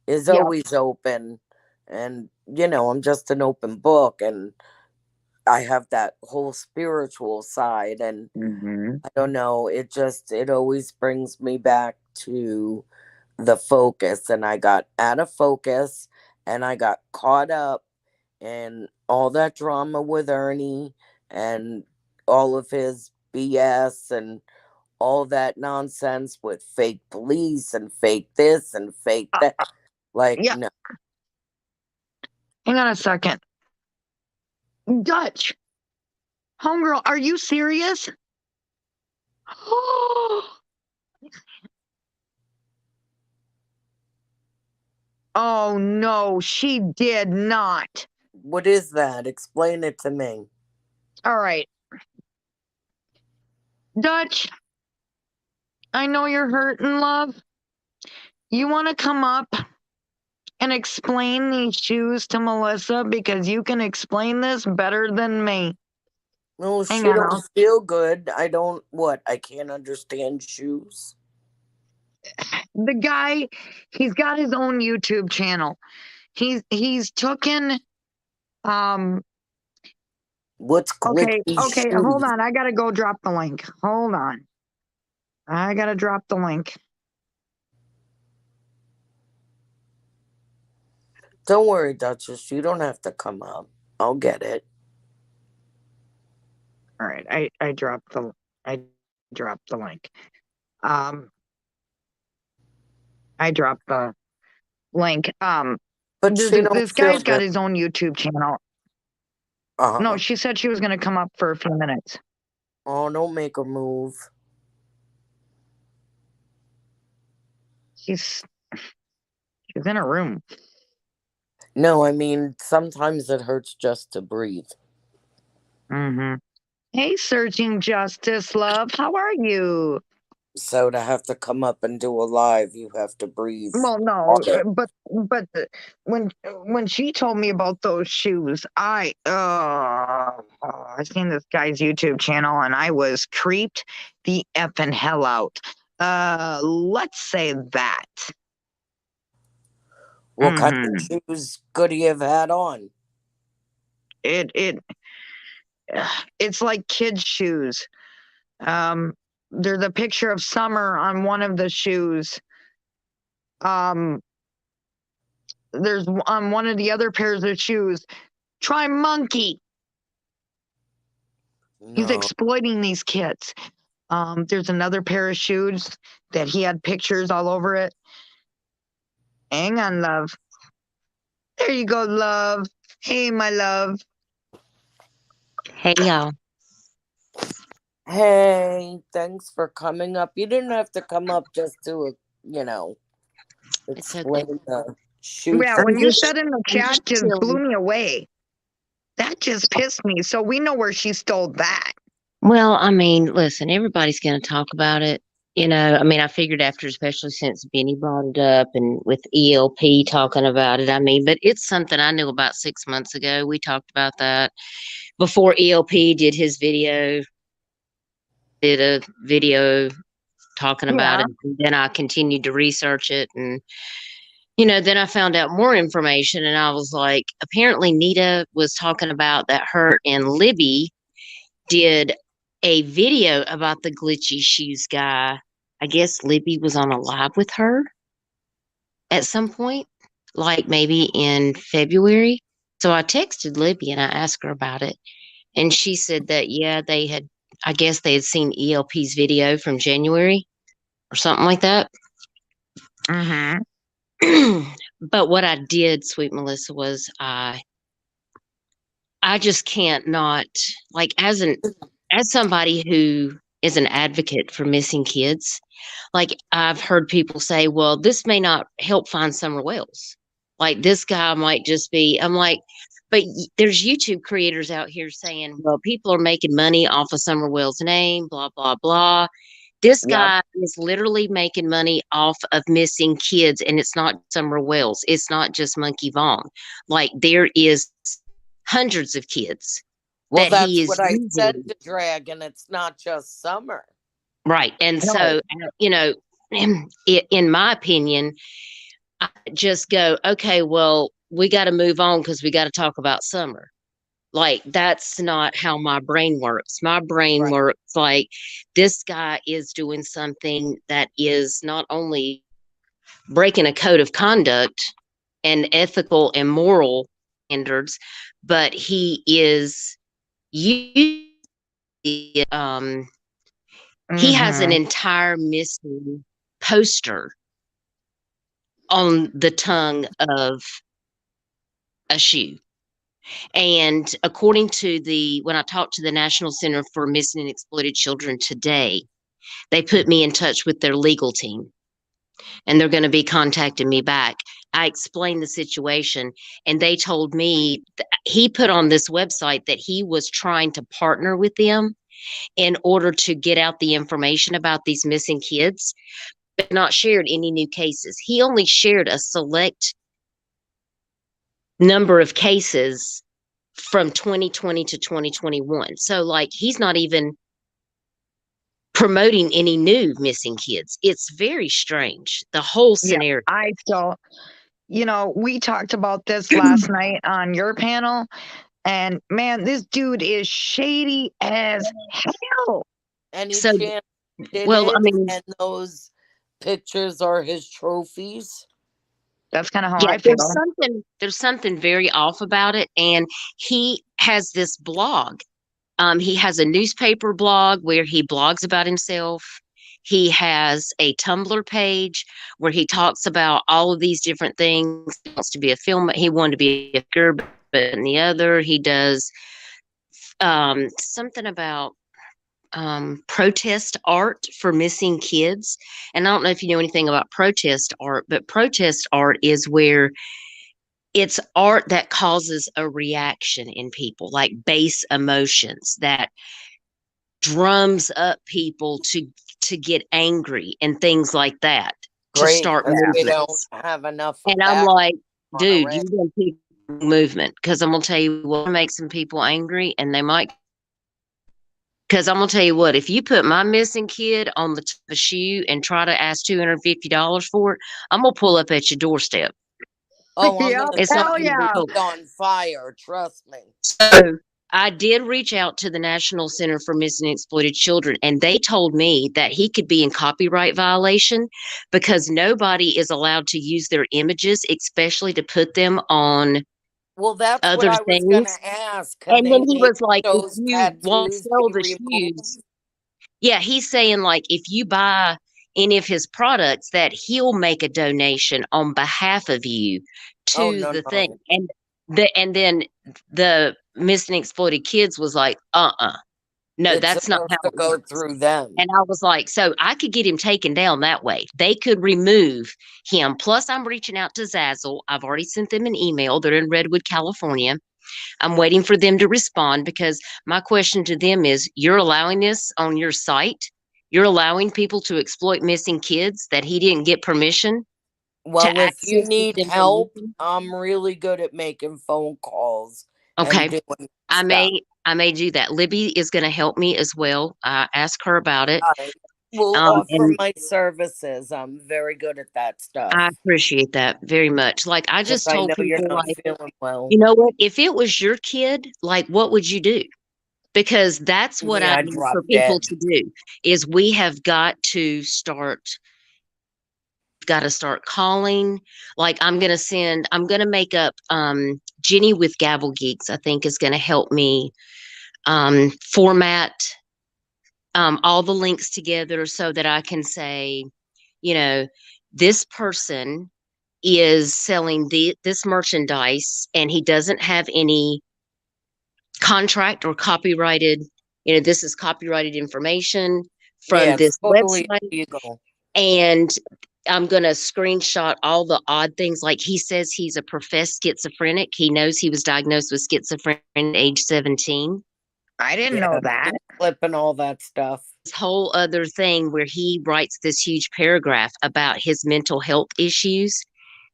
is Yeah. always open. And, I'm just an open book. And I have that whole spiritual side. And Mm-hmm. I don't know, it always brings me back to the focus. And I got out of focus and I got caught up in all that drama with Ernie and all of his BS and all that nonsense with fake police and fake this and fake that. Like, Yeah. no. Hang on a second. Dutch. Homegirl, are you serious? Oh no, she did not. What is that? Explain it to me. All right. Dutch, I know you're hurting, love. You want to come up and explain these shoes to Melissa because you can explain this better than me. No, Hang she on. don't feel good. I don't, what? I can't understand shoes. The guy, he's got his own YouTube channel. He's taken What's okay, glitchy hold shoes? on. I gotta go drop the link. Hold on. I gotta drop the link. Don't worry, Duchess. You don't have to come up. I'll get it. All right, I dropped the link. I dropped the link. But she don't This feel guy's got good. his own YouTube channel. No, she said she was gonna come up for a few minutes. Oh, don't make her move. She's in her room. No, I mean, sometimes it hurts just to breathe. Mm-hmm. Hey, Searching Justice, love. How are you? So to have to come up and do a live, you have to breathe. Well, no, but when she told me about those shoes, I seen this guy's YouTube channel and I was creeped the effing hell out. Let's say that. What kind of shoes could he have had on? It's like kids' shoes. There's a picture of Summer on one of the shoes. There's on one of the other pairs of shoes. Try Monkey. No. He's exploiting these kids. There's another pair of shoes that he had pictures all over it. Hang on, love. There you go, love. Hey, my love. Hey, y'all. Hey, thanks for coming up. You didn't have to come up just to, It's okay. explain the shoe. Yeah, when you said in the chat, just blew me away. That just pissed me. So we know where she stole that. Well, I mean, listen, everybody's going to talk about it. I mean, I figured after, especially since Benny brought it up and with ELP talking about it, I mean, but it's something I knew about 6 months ago. We talked about that before ELP did a video talking about it. And then I continued to research it. And, then I found out more information and I was like, apparently Nita was talking about that her and Libby did a video about the glitchy shoes guy. I guess Libby was on a live with her at some point, like maybe in February. So I texted Libby and I asked her about it. And she said that, yeah, I guess they had seen ELP's video from January or something like that. Mm-hmm. But what I did, sweet Melissa, was I just can't not, like, as somebody who is an advocate for missing kids, like I've heard people say, well, this may not help find Summer Wells. Like this guy might just be, I'm like, but there's YouTube creators out here saying, well, people are making money off of Summer Wells' name, blah, blah, blah. This Yep. guy is literally making money off of missing kids, and it's not Summer Wells. It's not just Monkey Vaughn. Like there is hundreds of kids Well, that that's he is what I said using. to Dragon. It's not just Summer. Right. And No. so, you know, in my opinion, I just go, okay, well, we got to move on because we got to talk about Summer. Like, that's not how my brain works. My brain Right. works like this guy is doing something that is not only breaking a code of conduct and ethical and moral standards, but he is using he has an Mhm. entire missing poster on the tongue of a shoe. And according to when I talked to the National Center for Missing and Exploited Children today, they put me in touch with their legal team and they're going to be contacting me back. I explained the situation and they told me he put on this website that he was trying to partner with them in order to get out the information about these missing kids, but not shared any new cases. He only shared a select number of cases from 2020 to 2021. So, like, he's not even promoting any new missing kids. It's very strange, the whole Yeah, scenario. I still, we talked about this last night on your panel, and man, this dude is shady as hell. Any So, chance did well, I it mean, and those pictures are his trophies? That's kind of how yeah, I feel. there's something very off about it. And he has this blog. He has a newspaper blog where he blogs about himself. He has a Tumblr page where he talks about all of these different things. He wants to be a film. He wanted to be a actor, but in the other, he does something about protest art for missing kids. And I don't know if you know anything about protest art, but protest art is where it's art that causes a reaction in people, like base emotions that drums up people to get angry and things like that, to Great, start because we don't movements. have enough of And I'm that like, on dude, already. you done picked the movement, because I'm gonna tell you what makes some people angry, and they might. Because I'm gonna tell you what, if you put my missing kid on the top of a shoe and try to ask $250 for it, I'm gonna pull up at your doorstep. Oh, I'm Yeah, gonna It's not hell set gonna be yeah. cool. it on fire. Trust me. So I did reach out to the National Center for Missing and Exploited Children, and they told me that he could be in copyright violation because nobody is allowed to use their images, especially to put them on Well, that's what other I was gonna things. ask. Can And they then he make was like, if those you won't tattoos sell be the removed? shoes, yeah, he's saying like if you buy any of his products, that he'll make a donation on behalf of you Oh to no, the no. thing. And then the missing exploited kids was like, no, It's that's not supposed how to it go works. through them. And I was like, so I could get him taken down that way. They could remove him. Plus, I'm reaching out to Zazzle. I've already sent them an email. They're in Redwood, California. I'm waiting for them to respond because my question to them is, you're allowing this on your site? You're allowing people to exploit missing kids that he didn't get permission to Well, if you access this need help, information? I'm really good at making phone calls Okay. and doing I stuff. may do that. Libby is going to help me as well. Ask her about it. I will offer And my services. I'm very good at that stuff. I appreciate that very much. Like I Because just I told know you're people, not like, feeling well. you know what? If it was your kid, like, what would you do? because that's what Yeah, I I need for dropped people dead. to do is we have got to start calling. Like I'm going to make up Jenny with Gavel Geeks, I think is going to help me format all the links together so that I can say, you know, this person is selling this merchandise and he doesn't have any contract or copyrighted, this is copyrighted information Yeah, from it's this totally website. illegal. And I'm going to screenshot all the odd things. Like he says he's a professed schizophrenic. He knows he was diagnosed with schizophrenia at age 17. I didn't Yeah, know that. flipping all that stuff. This whole other thing where he writes this huge paragraph about his mental health issues.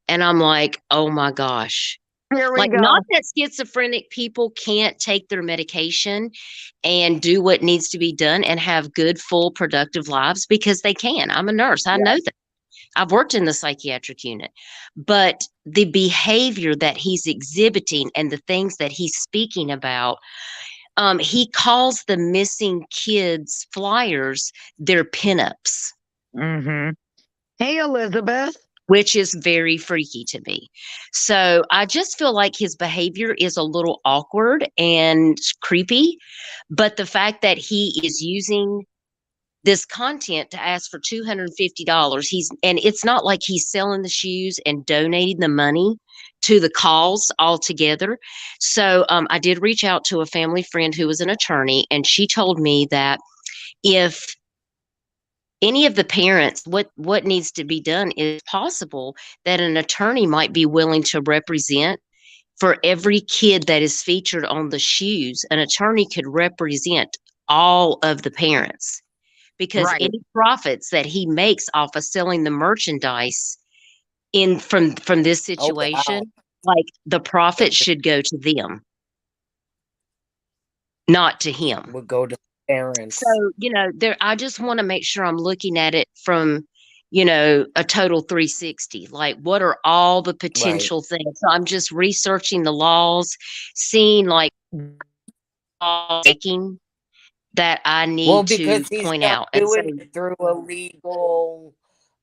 And I'm like, oh my gosh. Here we Like, not go. that schizophrenic people can't take their medication and do what needs to be done and have good, full, productive lives, because they can. I'm a nurse. I Yeah. know that. I've worked in the psychiatric unit. But the behavior that he's exhibiting and the things that he's speaking about, he calls the missing kids flyers their pinups, Mm-hmm. Hey, Elizabeth. which is very freaky to me. So I just feel like his behavior is a little awkward and creepy. But the fact that he is using this content to ask for $250, and it's not like he's selling the shoes and donating the money to the cause altogether. So I did reach out to a family friend who was an attorney, and she told me that if any of the parents, what needs to be done is possible that an attorney might be willing to represent for every kid that is featured on the shoes. An attorney could represent all of the parents, because Right. any profits that he makes off of selling the merchandise in from this Oh, wow. situation, like the profit should go to them, not to him. Would go to parents. So, there, I just want to make sure I'm looking at it from, a total 360. Like, what are all the potential things? So I'm just researching the laws, seeing like taking that I need to because he's point not out and say, doing it through a legal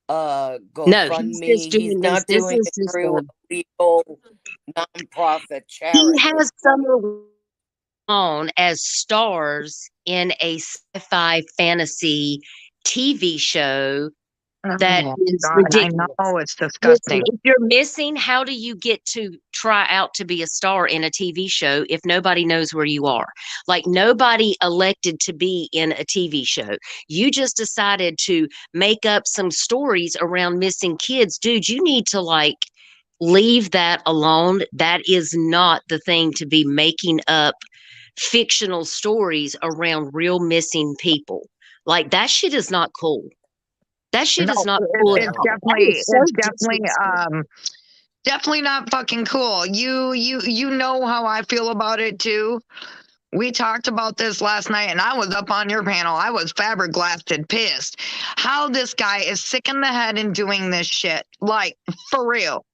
no, he's GoFundMe. just He's doing this. not This doing is it just through a legal nonprofit he charity. has Summer on as stars in a sci-fi fantasy TV show that Oh, is God, I ridiculous. know it's Listen, disgusting. if you're missing, how do you get to try out to be a star in a TV show if nobody knows where you are? Like, nobody elected to be in a TV show. You just decided to make up some stories around missing kids. Dude, you need to leave that alone. That is not the thing to be making up fictional stories around real missing people. Like, that shit is not cool. That shit No, is not cool at it's all. That definitely, is so it's definitely, disrespectful. definitely not fucking cool. You know how I feel about it too. We talked about this last night, and I was up on your panel. I was fiberglassed pissed. How this guy is sick in the head and doing this shit, like for real.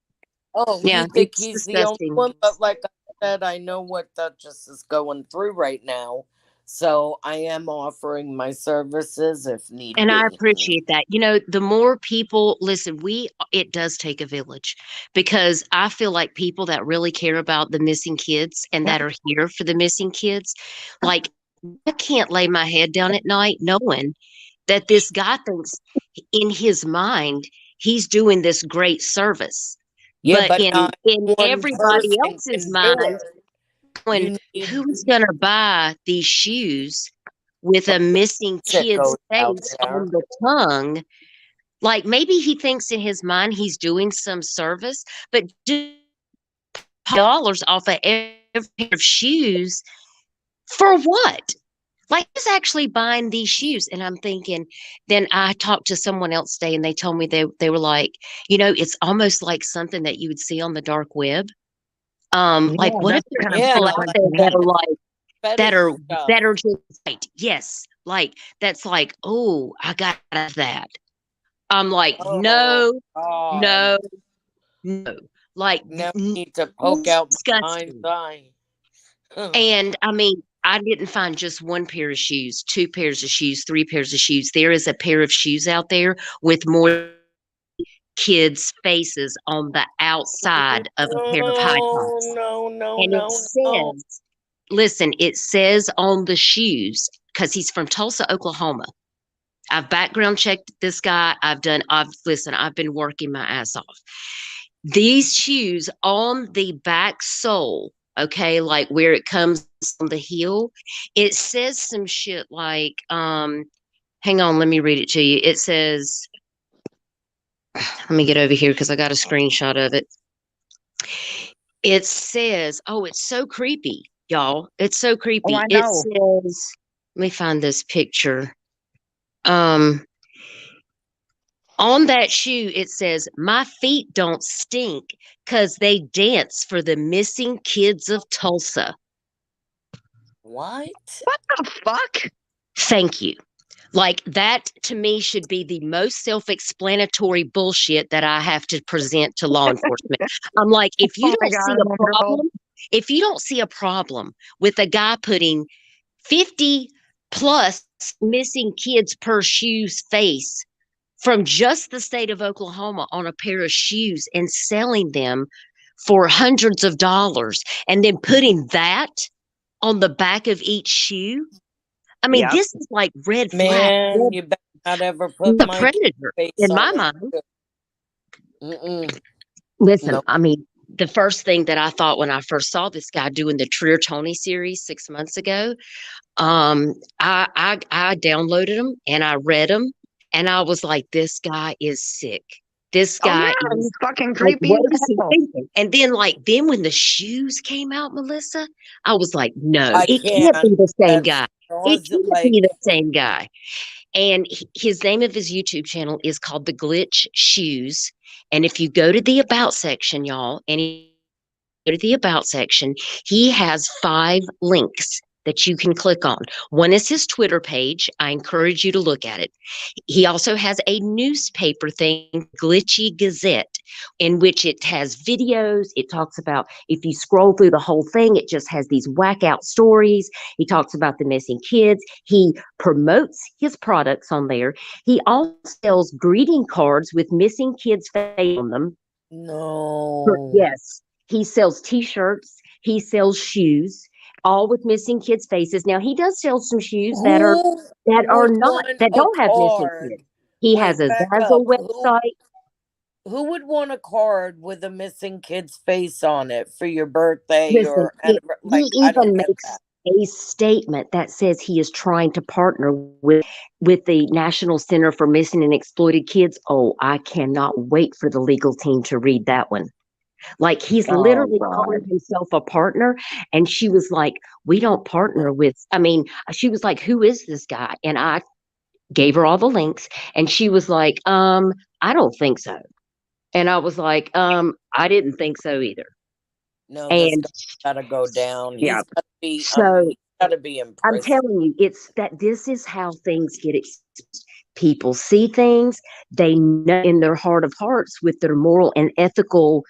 Oh, Yeah, you think it's he's the only disgusting. one? But like I said, I know what Duchess is going through right now. So I am offering my services if need And I be. appreciate that. The more people listen, it does take a village, because I feel like people that really care about the missing kids and that are here for the missing kids, like, I can't lay my head down at night knowing that this guy thinks in his mind he's doing this great service. Yeah, But but in one everybody person else's can do mind, it. when You need who's gonna buy these shoes with a missing kid's sickos out face there. on the tongue? Like, maybe he thinks in his mind he's doing some service, but dollars off of every pair of shoes for what? Like, who's actually buying these shoes? And I'm thinking, then I talked to someone else today and they told me they were like, it's almost like something that you would see on the dark web. Like, Yeah, what if that's there's kind of people feels out like there to that me. are like, that Fetish are stuff. that are just right? Yes, like, that's like, oh, I got that. I'm like, Oh, no, God. no, no. Like, Now I need to poke out my mind's disgusting. eye. And I mean, I didn't find just one pair of shoes, two pairs of shoes, three pairs of shoes. There is a pair of shoes out there with more kids' faces on the outside of a pair of high tops. And it No. says, listen, it says on the shoes, because he's from Tulsa, Oklahoma. I've background checked this guy. I've been working my ass off. These shoes on the back sole, okay, like where it comes on the heel, it says some shit like, hang on, let me read it to you. It says, let me get over here because I got a screenshot of it. It says, oh, it's so creepy, y'all. It's so creepy. Oh, I It know. says, let me find this picture. On that shoe, it says, my feet don't stink because they dance for the missing kids of Tulsa. What? What the fuck? Thank you. Like that to me should be the most self-explanatory bullshit that I have to present to law enforcement. I'm like, if you Oh my don't see God, a wonderful. problem, if you don't see a problem with a guy putting 50 plus missing kids per shoe's face from just the state of Oklahoma on a pair of shoes and selling them for hundreds of dollars and then putting that on the back of each shoe. I mean, Yep. this is like red flag. Man, you better not ever put The my predator, face in my on it. mind. Mm-mm. Listen, Nope. I mean, the first thing that I thought when I first saw this guy doing the Trier Tony series 6 months ago, I downloaded them and I read them, and I was like, this guy is sick. This Oh guy yeah, is he's fucking like, creepy what as is he hell. thinking? And then when the shoes came out, Melissa, I was like, no, I it can't be can't. the same That's guy. It can't like be the same guy. And his name of his YouTube channel is called The Glitch Shoes. And if you go to the About section, y'all, and you go to the About section, he has 5 links that you can click on. One is his Twitter page. I encourage you to look at it. He also has a newspaper thing, Glitchy Gazette, in which it has videos. It talks about, if you scroll through the whole thing, it just has these whack out stories. He talks about the missing kids. He promotes his products on there. He also sells greeting cards with missing kids' face on them. no. Yes. He sells t-shirts. He sells shoes, all with missing kids' faces. Now he does sell some shoes that are Who not would want that a don't have missing card? kids. He has Wait, a back Zazzle up. website. Who would want a card with a missing kid's face on it for your birthday Listen, or like? he I don't even get makes that. a statement that says he is trying to partner with the National Center for Missing and Exploited Kids. Oh, I cannot wait for the legal team to read that one. Like he's Oh literally God. calling himself a partner. And she was like, we don't partner with, I mean, she was like, who is this guy? And I gave her all the links and she was like, I don't think so. And I was like, I didn't think so either. No, this And guy's gotta go down. Yeah. He's gotta be. so He's gotta be in I'm prison. telling you, it's that this is how things get exposed. People see things, they know in their heart of hearts with their moral and ethical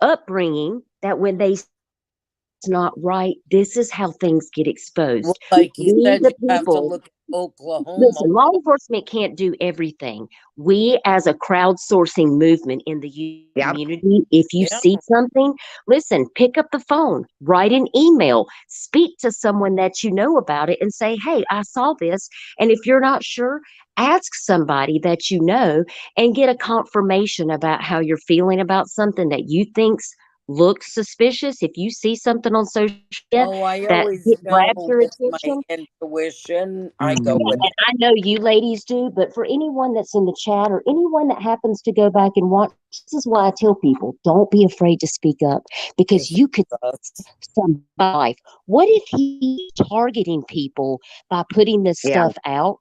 upbringing that when they it's not right, this is how things get exposed. Well, like you We, said, the you have to people, look at Oklahoma. listen, law enforcement can't do everything. We, as a crowdsourcing movement in the Yep. community, if you Yeah. see something, listen, pick up the phone, write an email, speak to someone that you know about it and say, hey, I saw this. And if you're not sure, ask somebody that you know and get a confirmation about how you're feeling about something that you think's looks suspicious. If you see something on social media Oh, I that always know grabs your with my attention, intuition. I go yeah, with and I know you ladies do, but for anyone that's in the chat or anyone that happens to go back and watch, this is why I tell people don't be afraid to speak up because you could us. some life. What if he's targeting people by putting this Yeah. stuff out?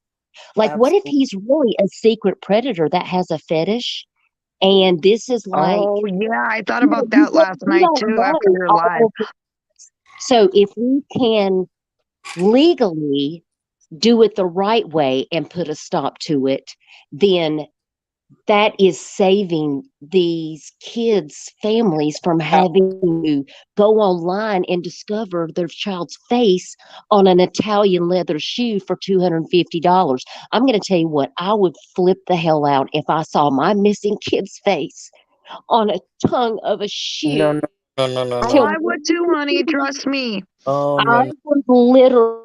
Like, what if Absolutely. he's really a secret predator that has a fetish? And this is like, Oh yeah, I thought you know, about that last we night don't too know after your all live. of the- So if we can legally do it the right way and put a stop to it, then that is saving these kids' families from having to go online and discover their child's face on an Italian leather shoe for $250. I'm going to tell you what, I would flip the hell out if I saw my missing kid's face on a tongue of a No, shoe. no, Oh, no. I would too, honey. Trust me. Oh I no. would literally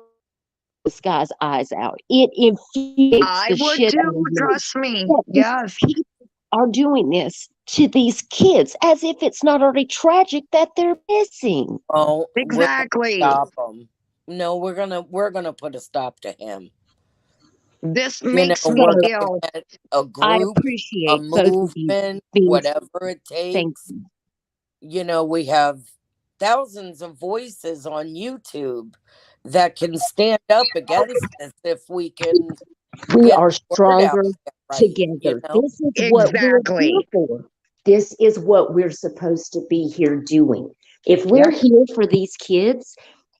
this guy's eyes out. It infuriates I the would shit out too. of me Trust me. that these Yes. people are doing this to these kids as if it's not already tragic that they're missing. Oh, Exactly. stop him. No, we're gonna put a stop to him. This You know, makes me we're gonna ill. get a I group, a appreciate both of you movement, being whatever it thank takes. You know, we have thousands of voices on YouTube that can stand up against this if we can we get are the word out stronger there right, together. you know? This is what we're here Exactly. for. This is what we're supposed to be here doing. If we're Yep. here for these kids,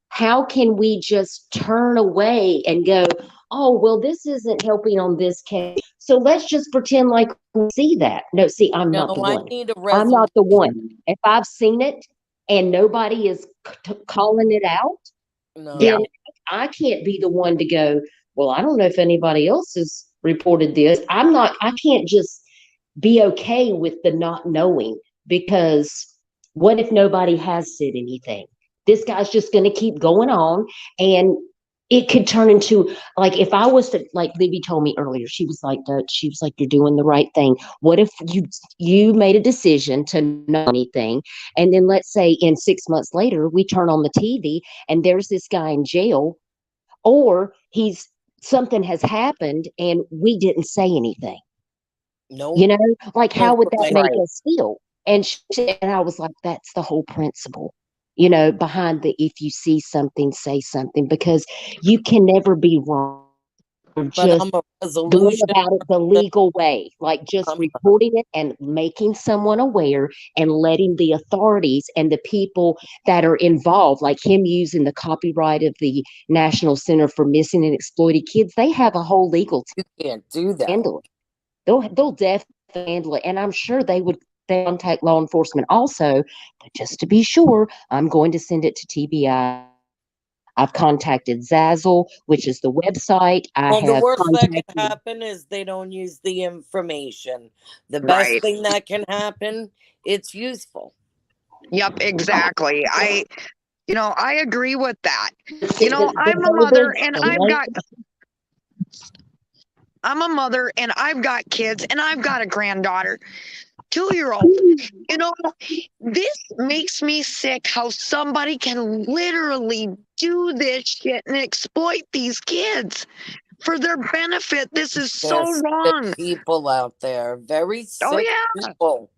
how can we just turn away and go, oh, well, this isn't helping on this case. So let's just pretend like we see that. No, see, I'm not the No, I one. need a I'm not the one. resolution. If I've seen it and nobody is calling it out, No. Yeah. then I can't be the one to go, well, I don't know if anybody else has reported this. I can't just be okay with the not knowing because what if nobody has said anything? This guy's just going to keep going on and it could turn into like if I was to like Libby told me earlier, she was like you're doing the right thing. What if you made a decision to know anything and then let's say in 6 months later we turn on the TV and there's this guy in jail or he's something has happened and we didn't say anything. Nope. You know, like how would that make Right. us feel? And I was like, that's the whole principle, you know, behind the if you see something, say something, because you can never be wrong. Or But just I'm a going resolution about it the person. legal way, like just I'm reporting it and making someone aware and letting the authorities and the people that are involved, like him using the copyright of the National Center for Missing and Exploited Kids, they have a whole legal team you can't do to that. handle it. They'll definitely handle it, and I'm sure they contact law enforcement also. But just to be sure, I'm going to send it to TBI. I've contacted Zazzle, which is the website. I Well, the have worst that can contacted. happen is they don't use the information. The best Right. thing that can happen, it's useful. Yep. Exactly. I agree with that. The I'm a mother verbiage, and the I've got language. I'm a mother and I've got kids and I've got a granddaughter, 2-year-old. This makes me sick how somebody can literally do this shit and exploit these kids for their benefit. This is so There's wrong. sick people out there, very sick Oh yeah. people.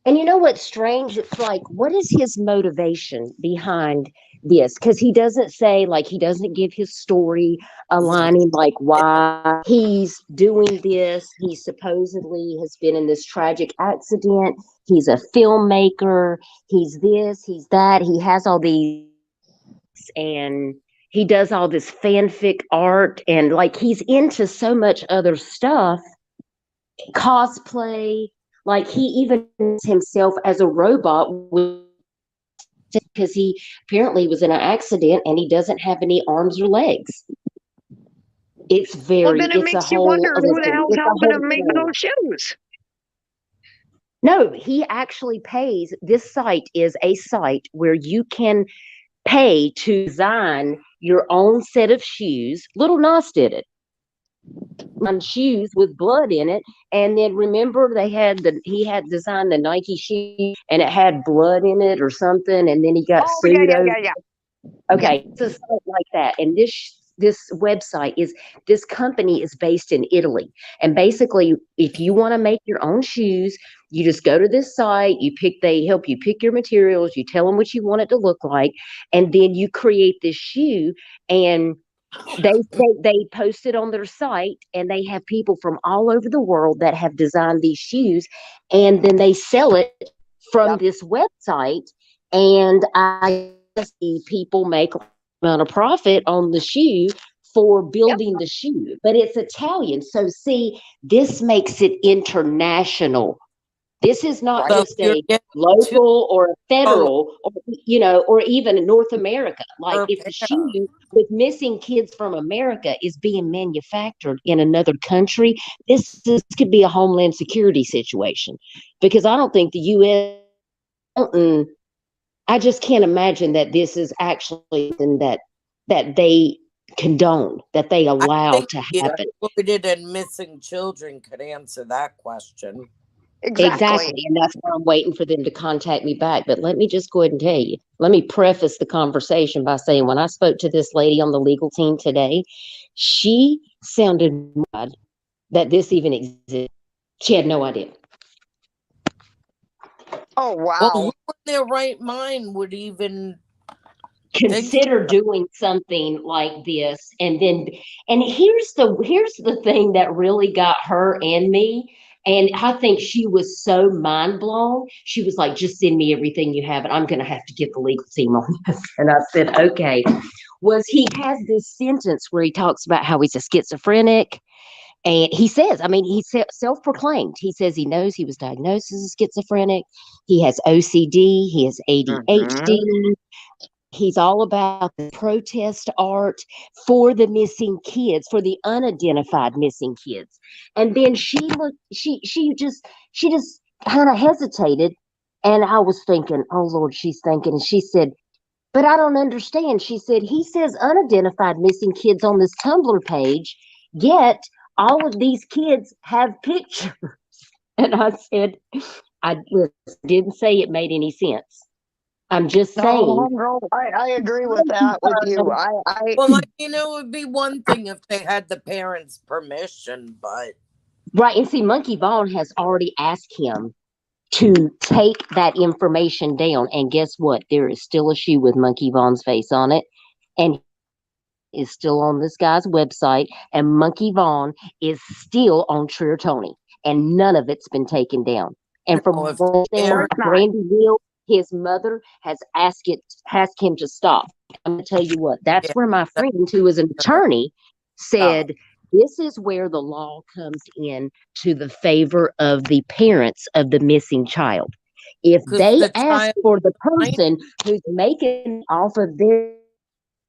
And you know what's strange? It's like, what is his motivation behind this? Because he doesn't say, like, he doesn't give his story aligning, like, why he's doing this. He supposedly has been in this tragic accident. He's a filmmaker. He's this, he's that. He has all these, and he does all this fanfic art. And, like, he's into so much other stuff, cosplay. Like he even himself as a robot because he apparently was in an accident and he doesn't have any arms or legs. It's Well, then it it's a makes you whole wonder who the listen, hell's it's a helping whole him make thing. those shoes. No, he actually pays. This site is a site where you can pay to design your own set of shoes. Little Nas did it. On shoes with blood in it, and then remember he had designed the Nike shoe and it had blood in it or something, and then he got Oh sued over. yeah. Okay, it's a site like that, and this website is this company is based in Italy, and basically, if you want to make your own shoes, you just go to this site. They help you pick your materials. You tell them what you want it to look like, and then you create this shoe and they post it on their site and they have people from all over the world that have designed these shoes and then they sell it from this website and I see people make a amount of profit on the shoe for building the shoe, but it's Italian. So see, this makes it international. This is not Right. So just you're a getting two local or a oh, federal, or, or even in North America. Like per if the pair. shoe with missing kids from America is being manufactured in another country, this could be a homeland security situation, because I don't think the U.S. I just can't imagine that this is actually something that they condone, that they I allow think to the happen. exploited and missing children could answer that question. Exactly. Exactly. And that's why I'm waiting for them to contact me back. But let me just go ahead and tell you, let me preface the conversation by saying when I spoke to this lady on the legal team today, she sounded mad that this even existed. She had no idea. Oh, Well, wow. who in their right mind would even think Consider doing something like this. And here's the thing that really got her and me. And I think she was so mind blown. She was like, just send me everything you have, and I'm gonna have to get the legal team on this. And I said, okay. He has this sentence where he talks about how he's a schizophrenic. And he says, I mean, he's self-proclaimed. He says he knows he was diagnosed as a schizophrenic. He has OCD. He has Hmm. ADHD. He's all about the protest art for the missing kids, for the unidentified missing kids. And then she just kind of hesitated. And I was thinking, oh Lord, she's thinking. And she said, but I don't understand. She said, he says unidentified missing kids on this Tumblr page, yet all of these kids have pictures. And I said, I didn't say it made any sense. I'm just No, saying. homegirl, I agree with that with you. well, like, it would be one thing if they had the parents' permission, but Right. And see, Monkey Vaughn has already asked him to take that information down. And guess what? There is still a shoe with Monkey Vaughn's face on it. And is still on this guy's website. And Monkey Vaughn is still on Trier Tony. And none of it's been taken down. And from no, if what I the understand, parents, not. Brandy Will, his mother, has asked him to stop. I'm gonna tell you what, that's yeah, where my that- friend, who is an attorney, stop. said this is where the law comes in to the favor of the parents of the missing child. If Because they the ask child, for the person who's making off of their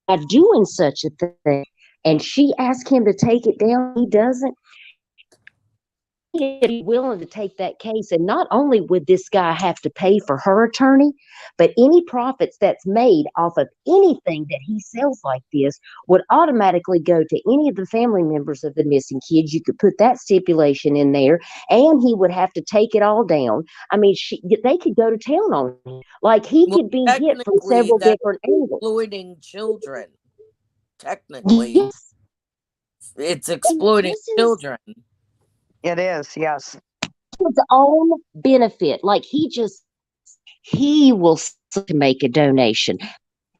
by doing such a thing, and she asked him to take it down, he doesn't, be willing to take that case. And not only would this guy have to pay for her attorney, but any profits that's made off of anything that he sells like this would automatically go to any of the family members of the missing kids. You could put that stipulation in there, and he would have to take it all down. I mean, they could go to town on him. Like he well, could be hit from technically, several that's different angles. exploiting children. Technically, Yes, it's exploiting this is children. It is, yes. his own benefit. Like he will make a donation.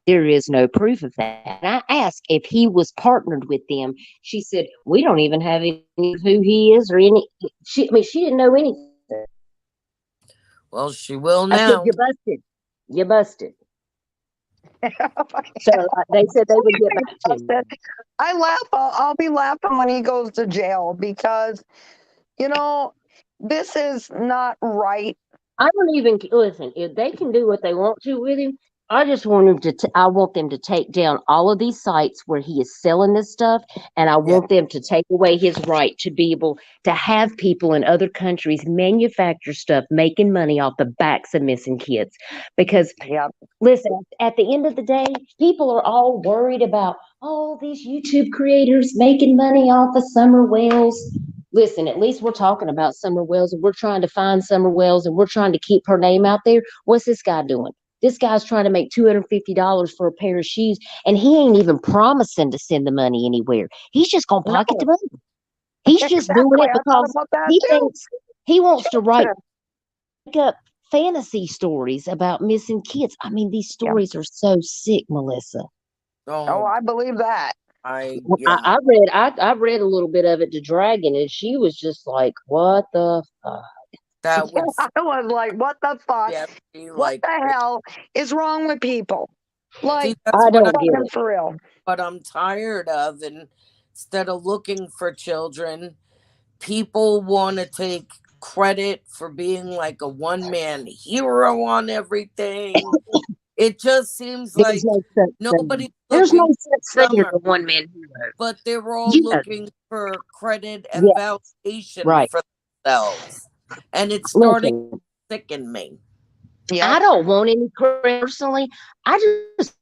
There is no proof of that. And I asked if he was partnered with them. She said, we don't even have any of who he is or any. She didn't know anything. Well, she will I said, now. you busted. You busted. So they said they would get back to me. I laugh. I'll be laughing when he goes to jail because, this is not right. I don't even listen. If they can do what they want to with him, I just want him to. I want them to take down all of these sites where he is selling this stuff, and I Yeah. want them to take away his right to be able to have people in other countries manufacture stuff, making money off the backs of missing kids. Because Yeah. listen, at the end of the day, people are all worried about these YouTube creators making money off of Summer Wells. Listen, at least we're talking about Summer Wells, and we're trying to find Summer Wells, and we're trying to keep her name out there. What's this guy doing? This guy's trying to make $250 for a pair of shoes, and he ain't even promising to send the money anywhere. He's just gonna pocket the No, money. He's just doing exactly. it I thought because about that he too. thinks he wants to Children. make up fantasy stories about missing kids. I mean, these Yeah. stories are so sick, Melissa. Oh, I believe that. Yeah. I read a little bit of it to Dragon, and she was just like, "What the fuck?" That would I was like, what the fuck? yeah, be What like the hell is wrong with people? Like, See, that's I what don't get fucking it. for real. what I'm tired of. And instead of looking for children, people want to take credit for being like a one man hero on everything. It just seems There's like no such thing. nobody's There's no looking such thing as summer, a one man hero. but they're all Yes, looking for credit and yes, validation right. for themselves. And it's starting Listen, to sicken me. Yep. I don't want any credit personally. I just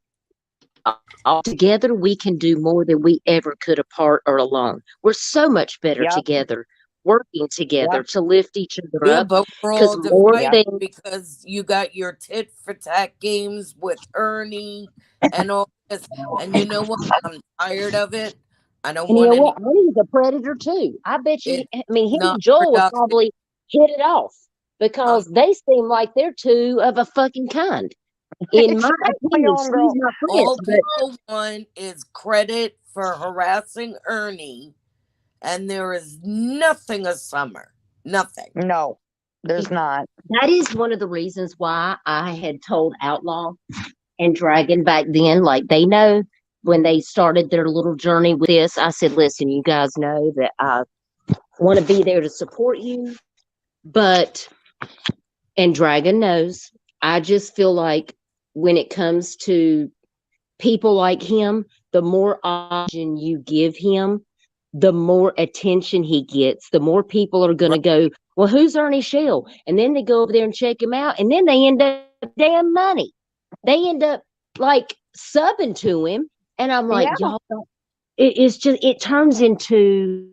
all together we can do more than we ever could apart or alone. We're so much better Yep. together, working together Yep. to lift each other Yeah, up. but we're Because all more Yep. divided things, because you got your tit for tat games with Ernie and all this. And you know what? I'm tired of it. I don't and you want know any what? Ernie's a predator too. I bet you. it I mean, him not and Joel would productive. probably hit it off Um because they seem like they're two of a fucking kind. In my Exactly, opinion, she's homegirl. my friend, all but people want is credit for harassing Ernie, and there is nothing a summer. Nothing. No, there's not. that is one of the reasons why I had told Outlaw and Dragon back then, like they know when they started their little journey with this, I said, listen, you guys know that I want to be there to support you, but, and Dragon knows, I just feel like when it comes to people like him, the more oxygen you give him, the more attention he gets, the more people are going to Right. go, well, who's Ernie Shell? And then they go over there and check him out, and then they end up damn money. They end up like subbing to him, and I'm like, Yeah. y'all, it's just it turns into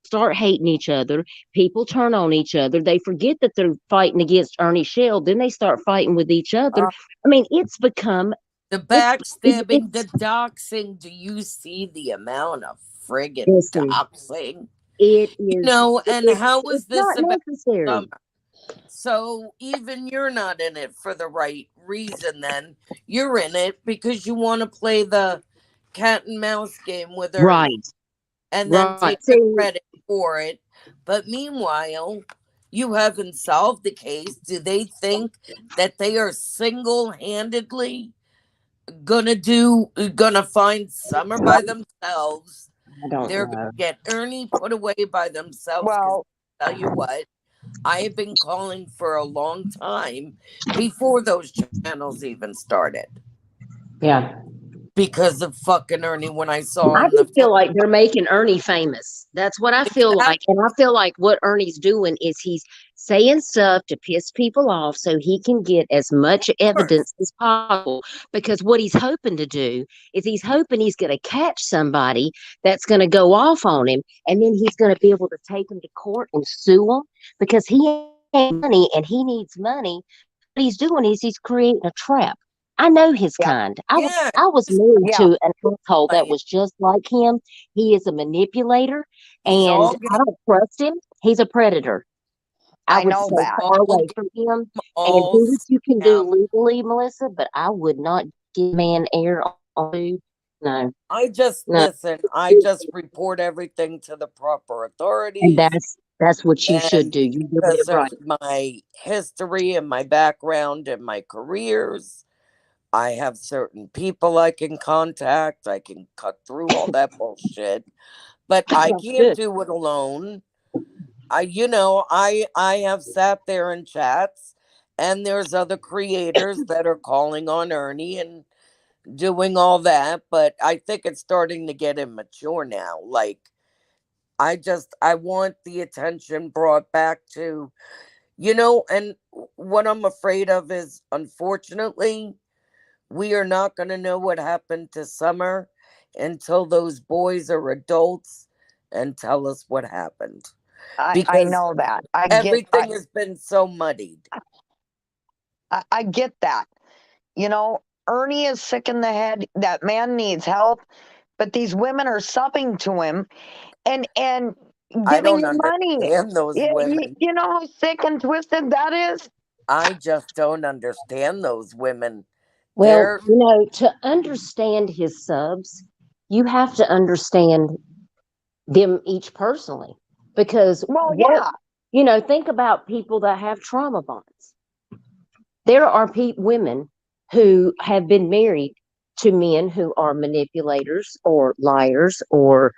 start hating each other. People turn on each other. They forget that they're fighting against Ernie Shell. Then they start fighting with each other. Uh, I mean, it's become The it's backstabbing, the doxing. Do you see the amount of friggin' listen, doxing? it You is know, and how it's is this not about necessary. summer? So even you're not in it for the right reason then. You're in it because you want to play the cat and mouse game with Ernie Right, and then right. take the See, credit for it. But meanwhile, you haven't solved the case. Do they think that they are single-handedly gonna find Summer by themselves? I don't They're gonna know. get Ernie put away by themselves because well, tell you what, I have been calling for a long time before those channels even started Yeah. because of fucking Ernie when I saw I him the just feel first like they're making Ernie famous. That's what I feel exactly. like. And I feel like what Ernie's doing is he's saying stuff to piss people off so he can get as much evidence as possible. Because what he's hoping to do is he's hoping he's going to catch somebody that's going to go off on him. And then he's going to be able to take him to court and sue him because he ain't money and he needs money. What he's doing is he's creating a trap. I know his yep. kind. Yeah, I was married Yeah. to an asshole that like, was just like him. He is a manipulator, he's and all I don't trust him. He's a predator. I I would know stay that. far all away from him and all do what you can do scam. legally, Melissa. But I would not give man air on food. No, I just no, listen. I just report everything to the proper and authorities, that's what you should and do. You do it because of right. my history and my background and my careers, I have certain people I can contact. I can cut through all that bullshit, but I That's can't good. do it alone. I have sat there in chats, and there's other creators that are calling on Ernie and doing all that, but I think it's starting to get immature now. Like I want the attention brought back to, and what I'm afraid of is, unfortunately, we are not going to know what happened to Summer until those boys are adults and tell us what happened. I Because know that. everything has been so muddied. I get that. You know, Ernie is sick in the head. That man needs help, but these women are subbing to him and I giving don't him money. understand those women. You know how sick and twisted that is? I just don't understand those women. Well, They're to understand his subs, you have to understand them each personally because Well, what yeah. think about people that have trauma bonds. There are women who have been married to men who are manipulators or liars or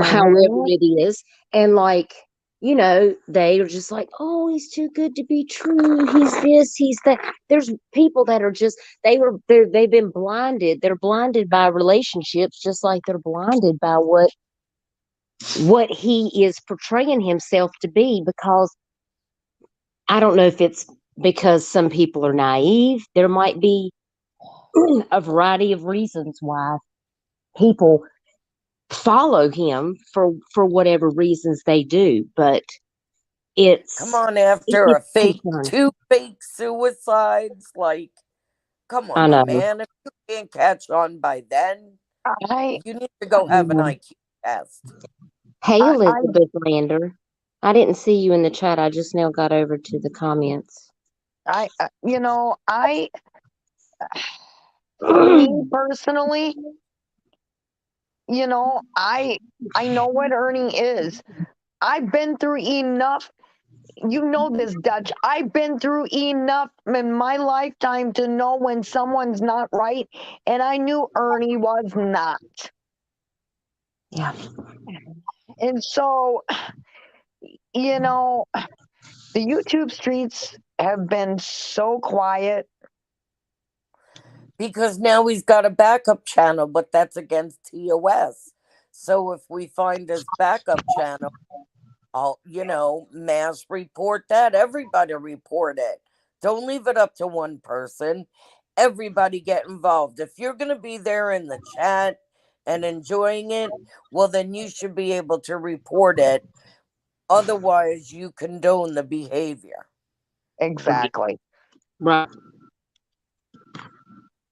however Mhm. it is. And like, you know, they are just like, oh, he's too good to be true. He's this, he's that. There's people that are just they've been blinded. They're blinded by relationships, just like they're blinded by what he is portraying himself to be. Because I don't know if it's because some people are naive. There might be a variety of reasons why people follow him for whatever reasons they do, but Come it's on, after it's a fake, concerning. 2 fake suicides, like, come I on, know. man. If you can't catch on by then, I, you need to go have an IQ test. Hey, I, Elizabeth Lander. I didn't see you in the chat. I just now got over to the comments. you know, for me personally, you know, I know what Ernie is. I've been through enough. You know this, Dutch. I've been through enough in my lifetime to know when someone's not right, and I knew Ernie was not. Yeah. And so, you know, the YouTube streets have been so quiet. Because now he's got a backup channel, but that's against TOS. So if we find his backup channel, I'll, mass report that. Everybody report it. Don't leave it up to one person. Everybody get involved. If you're going to be there in the chat and enjoying it, well, then you should be able to report it. Otherwise, you condone the behavior. Exactly. Right.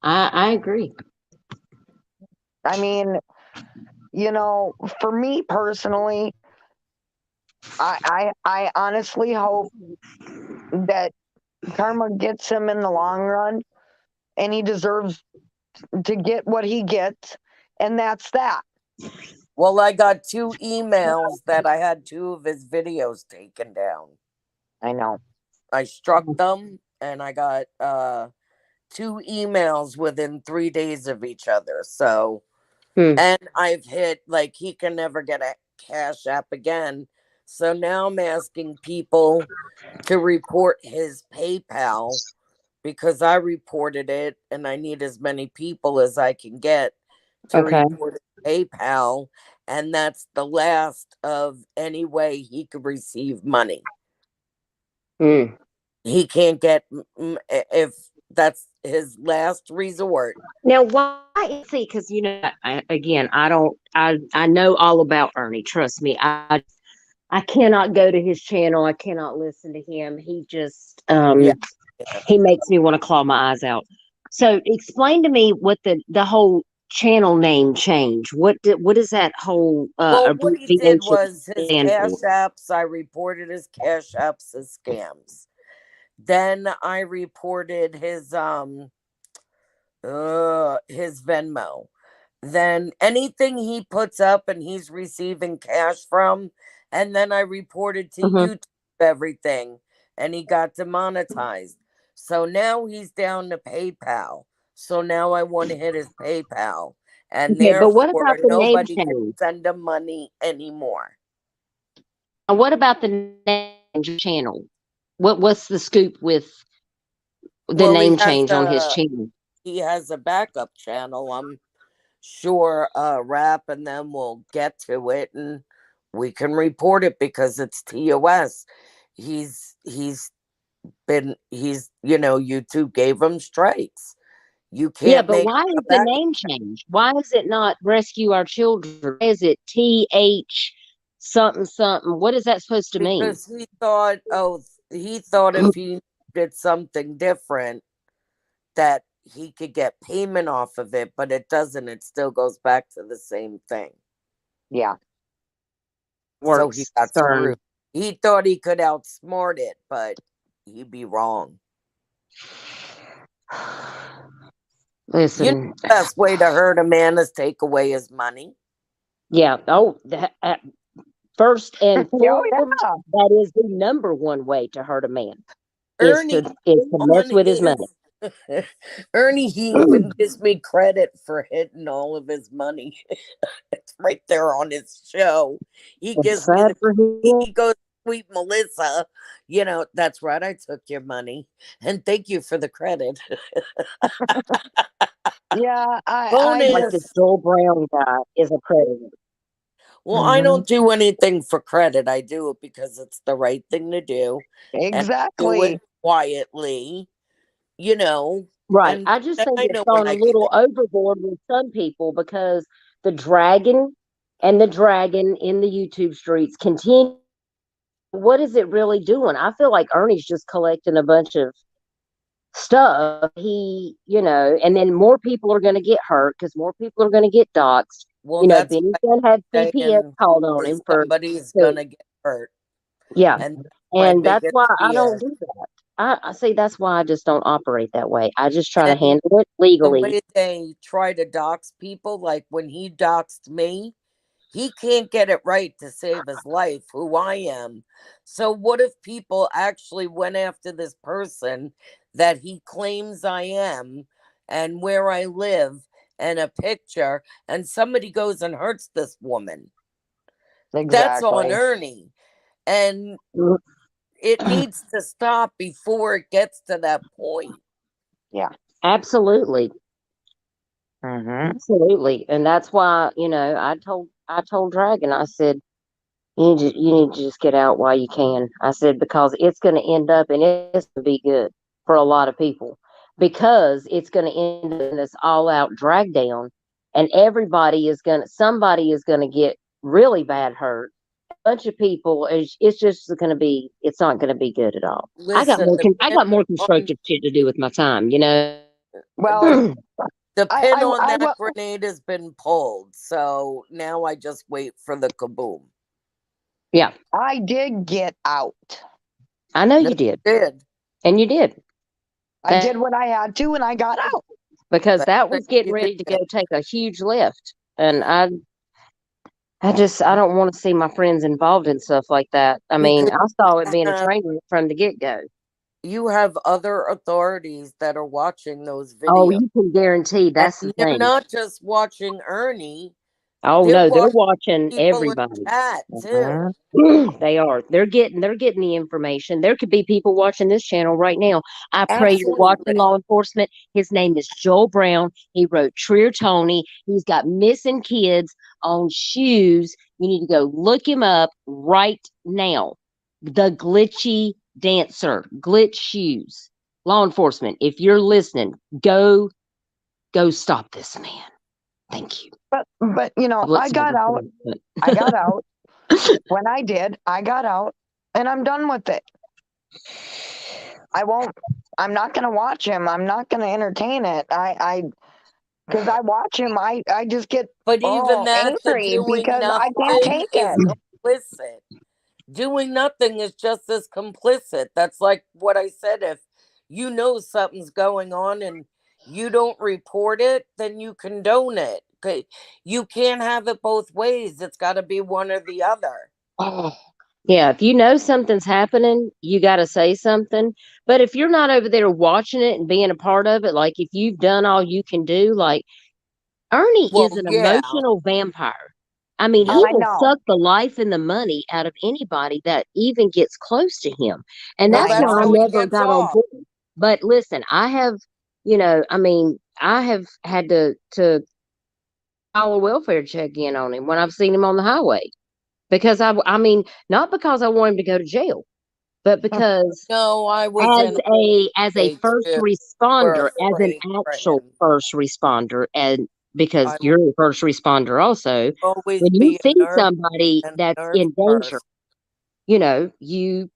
I agree. I mean, you know, for me personally, I honestly hope that karma gets him in the long run, and he deserves to get what he gets, and that's that. Well, I got 2 emails that I had 2 of his videos taken down. I know. I struck them, and I got 2 emails within 3 days of each other. So, and I've hit, like, he can never get a Cash App again. So now I'm asking people to report his PayPal because I reported it, and I need as many people as I can get to Okay. report his PayPal. And that's the last of any way he could receive money. Mm. He can't get, if that's his last resort. Now, why is he? Because you know, again, I know all about Ernie. Trust me, I cannot go to his channel. I cannot listen to him. He just Yeah. he makes me want to claw my eyes out. So, explain to me what the whole channel name change. What is that whole Well, what he did abbreviation was his stand Cash for? Apps, I reported his Cash Apps as scams. Then I reported his Venmo. Then anything he puts up and he's receiving cash from, and then I reported to Mhm. YouTube everything, and he got demonetized. So now he's down to PayPal. So now I want to hit his PayPal, and Okay, but what about therefore the name nobody can change? send him money anymore. And what about the name channel? What's the scoop with the Well, name change on his channel? he has a backup channel. I'm sure Rap and them will get to it, and we can report it because it's TOS. He's YouTube gave him strikes. You Yeah, can't but make why a is the backup name change? Why is it not Rescue Our Children? Why is it TH something something? What is that supposed to mean? because he thought if he did something different that he could get payment off of it, but it doesn't. It still goes back to the same thing. Yeah. So he Works got CERN. screwed. He thought he could outsmart it, but he'd be wrong. Listen, The best way to hurt a man is take away his money. yeah. Oh, first and Oh, foremost, yeah. that is the number one way to hurt a man is Ernie to mess on with his money. Ernie, he even gives me credit for hitting all of his money. It's right there on his show. He It's gives me sad the for him. he goes, sweet Melissa, that's right, I took your money. And thank you for the credit. Yeah, I Like Bonus. this Joel Brown guy is a predator. Well, I Mhm. don't do anything for credit. I do it because it's the right thing to do. And I do Exactly. it quietly, Right. and I just then think I it's know when gone a I get little overboard with some people because the dragon and the dragon in the YouTube streets continue. What is it really doing? I feel like Ernie's just collecting a bunch of stuff. And then more people are going to get hurt because more people are going to get doxxed. well, that's Benny's what going to have I'm CPS saying called on is him for, somebody's for gonna get hurt. yeah. And that's my And that's biggest why I don't fear. do that. I see. That's why I just don't operate that way. I just try to And handle it the legally. way they try to dox people, like when he doxed me, he can't get it right to save his life, who I am. So, what if people actually went after this person that he claims I am and where I live and a picture, and somebody goes and hurts this woman? That's on Exactly. Ernie. And Mm, it needs to stop before it gets to that point. Yeah. Absolutely. Mhm. Absolutely. And that's why, I told Dragon, I said, you need to just get out while you can. I said, because it's going to end up and it's going to be good for a lot of people because it's going to end up in this all out drag down and somebody is going to get really bad hurt. A bunch of people, it's just going to be, it's not going to be good at all. Listen, I got more constructive shit to do with my time, Well, the I pin I on I that wa- grenade has been pulled. So now I just wait for the kaboom. Yeah, I did get out. I know No, you did. did. And you did. I did what I had to, and I got out. Because Best that thing was getting you could ready to do. go take a huge lift. And I don't want to see my friends involved in stuff like that. I mean, Because I saw it being a have, train wreck from the get go. you have other authorities that are watching those Oh, videos. you can guarantee And that's the they're thing. not just watching Ernie, Oh they're no, they're watching watching people in everybody. chat too. Mhm. They are. They're getting the information. There could be people watching this channel right now. I pray you're watching Absolutely. law enforcement. His name is Joel Brown. He wrote Trier Tony. He's got missing kids on shoes. You need to go look him up right now. The glitchy dancer, glitch shoes. Law enforcement, if you're listening, go stop this man. Thank you. But Public I got service out. announcement. I got out. When I did, I got out, and I'm done with it. I won't. I'm not gonna watch him. I'm not gonna entertain it. Because I watch him, I just get But even that, the angry doing because I can't nothing take is it. complicit. Doing nothing is just as complicit. That's like what I said. If you know something's going on and you don't report it, then you condone it. You can't have it both ways. It's got to be one or the other. Oh, Yeah, if you know something's happening, you got to say something. But if you're not over there watching it and being a part of it, like if you've done all you can do, like Ernie is Well, an yeah. emotional vampire. I mean, Yeah. he I will know. suck the life and the money out of anybody that even gets close to him. And Well, that's I why that's know. I how he never gets got on off. board. But listen, I have had to file a welfare check in on him when I've seen him on the highway. Because I mean, not because I want him to go to jail, but because No, I was in as a a first too. We're responder, as an afraid for actual him. first responder, and because I will you're a first responder also, always when you be a see nurse somebody and that's nurse in danger, first. you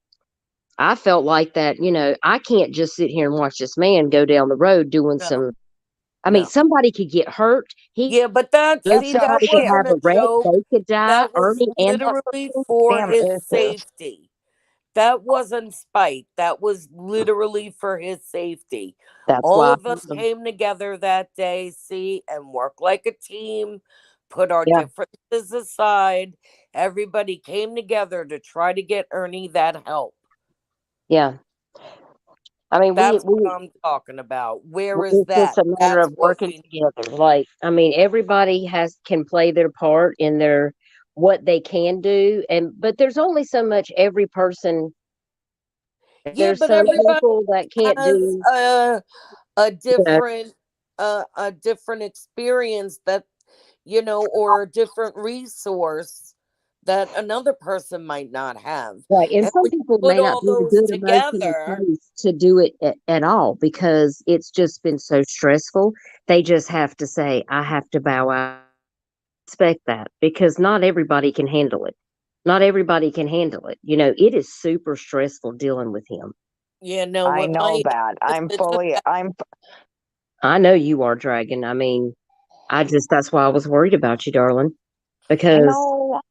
I felt like that, I can't just sit here and watch this man go down the road doing No, some I mean, no. somebody could get hurt. Yeah, but that, see, that Somebody could have wasn't a a wreck, joke. they could die, That was Ernie and that literally person. for Damn his issues. safety. That wasn't spite. That was literally for his safety. That's All why of us came together that day, see, and worked like a team, put our yeah, differences aside. Everybody came together to try to get Ernie that help. yeah. I mean, That's what I'm talking about. Where is it's just that? a matter That's of what working we together. Like, I mean, everybody can play their part in their what they can do, but there's only so much every person. Yeah, There's but some everybody people that can't has do, a you know, different a different experience that or a different resource that another person might not have. right. And And some when people you put may not all be in a those good emotional together, place to do it at all because it's just been so stressful. They just have to say, I have to bow out. Expect that because not everybody can handle it. Not everybody can handle it. You know, it is super stressful dealing with him. I what know my that. I know you are, Dragon. I mean, that's why I was worried about you, darling, because, no,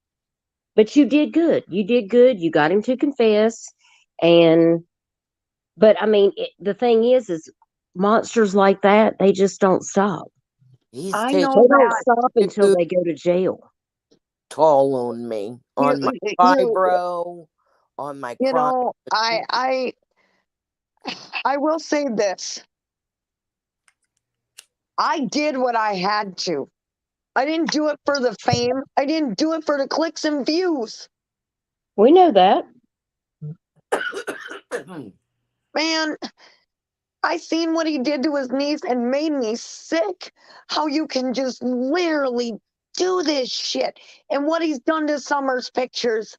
but you did good. You did good. You got him to confess. And, but I mean, the thing is monsters like that, they just don't stop. he's I taking They know don't that. stop a until huge they go to jail. toll on me, You, on my you, fibro, on my you chronic know, fatigue. I will say this. I did what I had to. I didn't do it for the fame. I didn't do it for the clicks and views. We know that. Man, I seen what he did to his niece and made me sick. How you can just literally do this shit. And what he's done to Summer's pictures.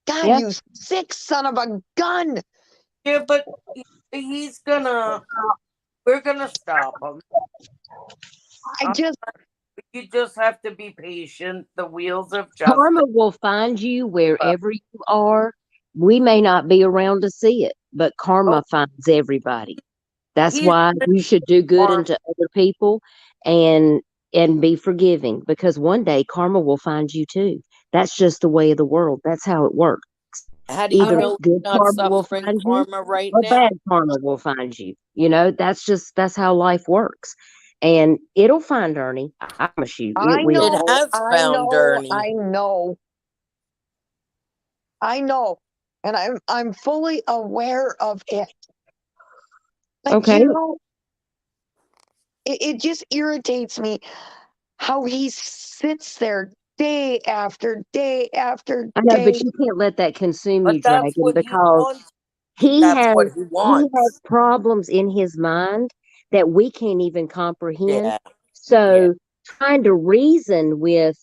God, Yeah. you sick son of a gun. Yeah, but he's gonna. We're gonna stop him. I just, You just have to be patient. The wheels of Karma justice. will find you wherever you are. We may not be around to see it, but Oh, karma finds everybody. That's he's why you should do good farm. unto other people and be forgiving because one day karma will find you too. That's just the way of the world. That's how it works. How do you Either I, know good he's not karma will suffering find you karma right or now? bad karma will find you. You know, that's how life works. And it'll find Ernie. I promise you, it I will. It know, has I found know, Ernie. I know, I know. And I'm fully aware of it. But Okay. it just irritates me how he sits there day after day after I know, but day. you can't let that consume you, But that's Dragon, what he because wants. he That's has what he he has wants. problems in his mind that we can't even comprehend. Yeah, yeah. So trying to reason with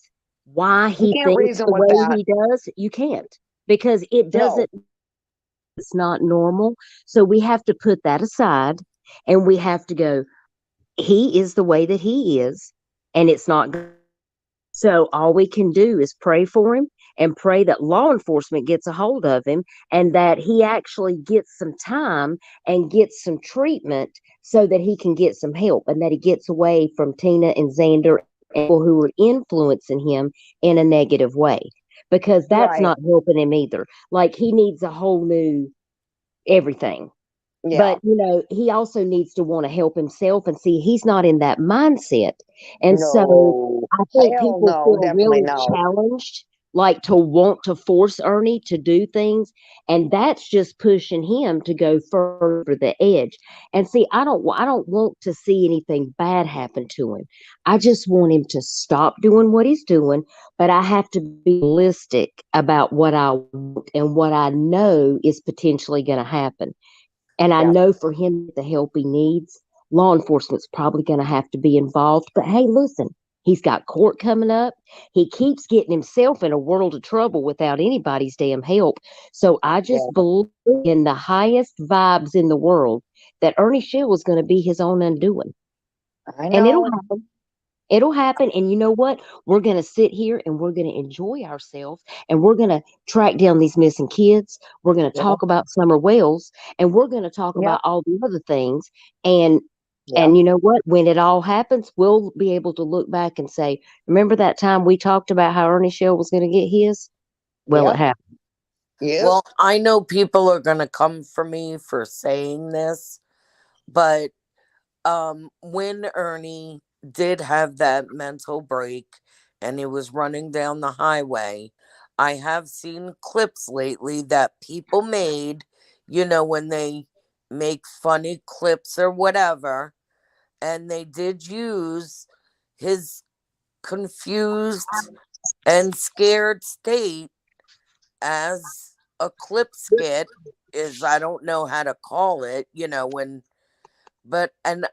why You he can't thinks reason the with way that. he does, you can't because it No, doesn't it's not normal. So we have to put that aside and we have to go, he is the way that he is, and it's not good. So all we can do is pray for him and pray that law enforcement gets a hold of him and that he actually gets some time and gets some treatment so that he can get some help and that he gets away from Tina and Xander and people who are influencing him in a negative way because that's right. not helping him either. Like he needs a whole new everything. Yeah. But he also needs to want to help himself and see he's not in that mindset. And so No. I think Hell people no. feel Definitely really no. challenged, like to want to force Ernie to do things. And that's just pushing him to go further the edge. And see, I don't want to see anything bad happen to him. I just want him to stop doing what he's doing. But I have to be realistic about what I want and what I know is potentially going to happen. And I Yeah. know for him, the help he needs, law enforcement's probably going to have to be involved. But hey, listen, he's got court coming up. He keeps getting himself in a world of trouble without anybody's damn help. So I Yeah. just believe in the highest vibes in the world that Ernie Shield is going to be his own undoing. I And it'll know. happen. It'll happen. And you know what? We're going to sit here and we're going to enjoy ourselves and we're going to track down these missing kids. We're going to Yeah. talk about Summer Wells and we're going to talk Yep. about all the other things. And Yep. you know what? When it all happens, we'll be able to look back and say, remember that time we talked about how Ernie Shell was going to get his? Well, it Yep. happened. Yep. Well, I know people are going to come for me for saying this, but when Ernie did have that mental break and he was running down the highway, I have seen clips lately that people made, when they make funny clips or whatever. And they did use his confused and scared state as a clip skit, is I don't know how to call it, when and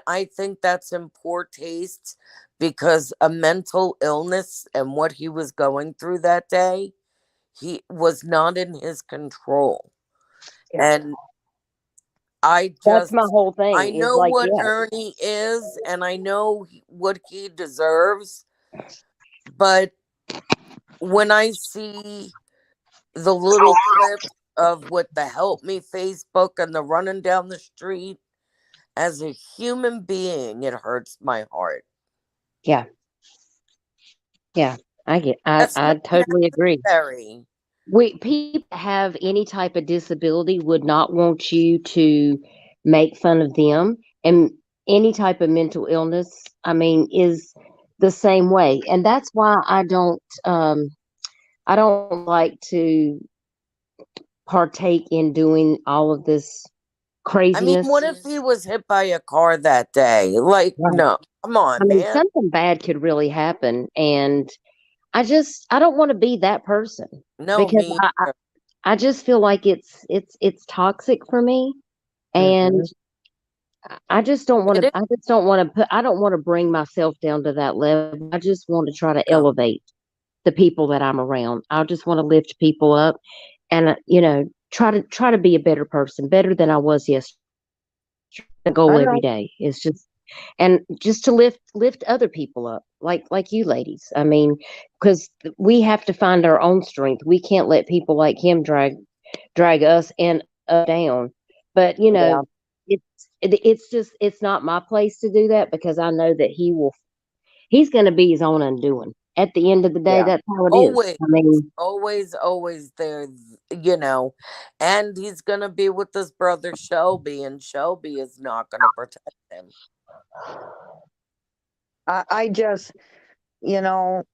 I think that's in poor taste, because a mental illness and what he was going through that day, he was not in his control. Yeah. And I That's my just whole thing. I Is know like, what yeah, Ernie is, and I know what he deserves, but when I see the little clips of what the Help Me Facebook and the running down the street, as a human being, it hurts my heart. yeah, yeah. That's I not totally agree. necessary. People that have any type of disability would not want you to make fun of them, and any type of mental illness, I mean, is the same way. And that's why I don't like to partake in doing all of this I mean, craziness. what if he was hit by a car that day? Like, Right. no, come I on, mean, man. something bad could really happen, and I don't want to be that person, No, because me. I just feel like it's toxic for me, and Mhm. I just don't want It to. is. I just don't want to put. I don't want to bring myself down to that level. I just want to try to No. elevate the people that I'm around. I just want to lift people up, and try to be a better person, better than I was yesterday. The goal I every know. day is just, and just to lift other people up, like you ladies. I mean, because we have to find our own strength. We can't let people like him drag us and down. But Yeah. it's it's just, it's not my place to do that, because I know that he's going to be his own undoing. At the end of the day, Yeah. that's how it is. Always, I mean, always there, and he's gonna be with his brother Shelby, and Shelby is not gonna protect him. I just, you know,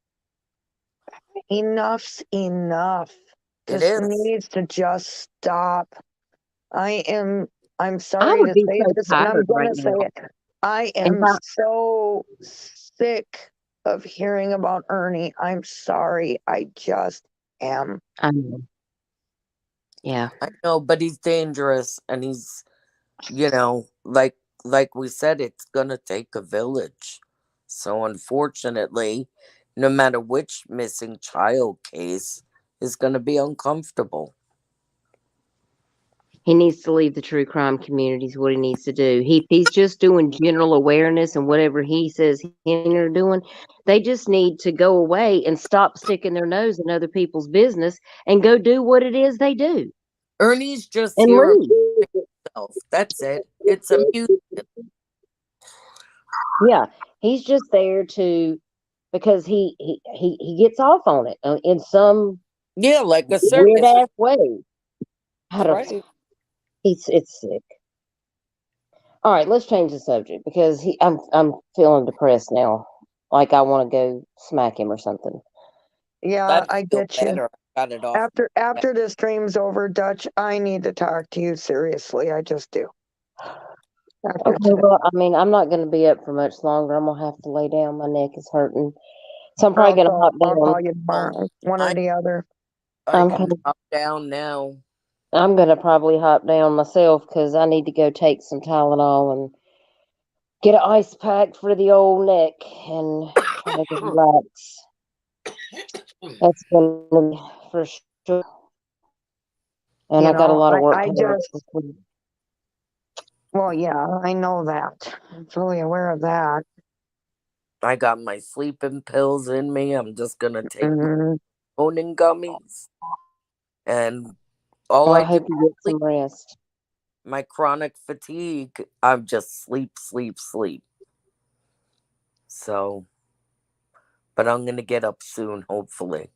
enough's enough. It This is. needs to just stop. I am, I'm I sorry would to be say so this, and I'm tired going right to say now. it. I If am I, so sick of hearing about Ernie. I'm sorry. I just am. I know. Yeah. I know, but he's dangerous, and he's, like we said, it's gonna take a village. So unfortunately, no matter which missing child case, is gonna be uncomfortable. He needs to leave the true crime community is what he needs to do. He's just doing general awareness, and whatever he says he are doing, they just need to go away and stop sticking their nose in other people's business and go do what it is they do Ernie's just and here leave. himself. That's it. It's amusement. Yeah, he's just there to, because he gets off on it in some Yeah, like a weird circus. ass way. I That's don't. right. It's sick. All right, let's change the subject, because I'm feeling depressed now. Like I want to go smack him or something. Yeah, I I feel get you. better. I got it off. After this stream's over, Dutch, I need to talk to you seriously. I just do. After Okay, today. well, I mean, I'm not going to be up for much longer. I'm gonna have to lay down. My neck is hurting, so I'm probably going to hop I'll down. call you tomorrow. One or I the other. I I'm can hop down now. I'm going to probably hop down myself, because I need to go take some Tylenol and get an ice pack for the old neck and try to relax. That's going to be for sure. And You I got a know, lot of work I coming up just, this week. well, yeah, I know that. I'm fully aware of that. I got my sleeping pills in me. I'm just gonna take my Mhm. melatonin gummies, and all Well, I I do hope is you get sleep. some rest. My chronic fatigue, I'm just sleep, sleep, sleep. So, but I'm gonna get up soon, hopefully.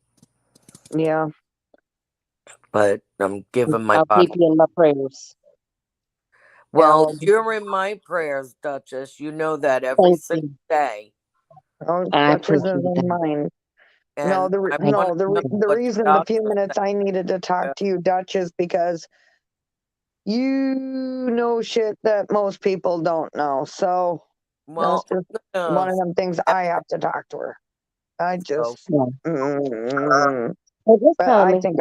Yeah. But I'm giving my I'll body. keep you in my prayers. Yeah. Well, Well, you're in my prayers, Duchess. You know that every Thank single you. day. I Dutch is appreciate in that. mine. No, And I Thank want to no, know you. the what the reason the few doctor minutes said. I needed to talk to you, Dutch, is because you know shit that most people don't know. So Well, that's just I'm one of gonna them things I have to talk to her. I so just, Yeah. mm, Well, just but call I me. think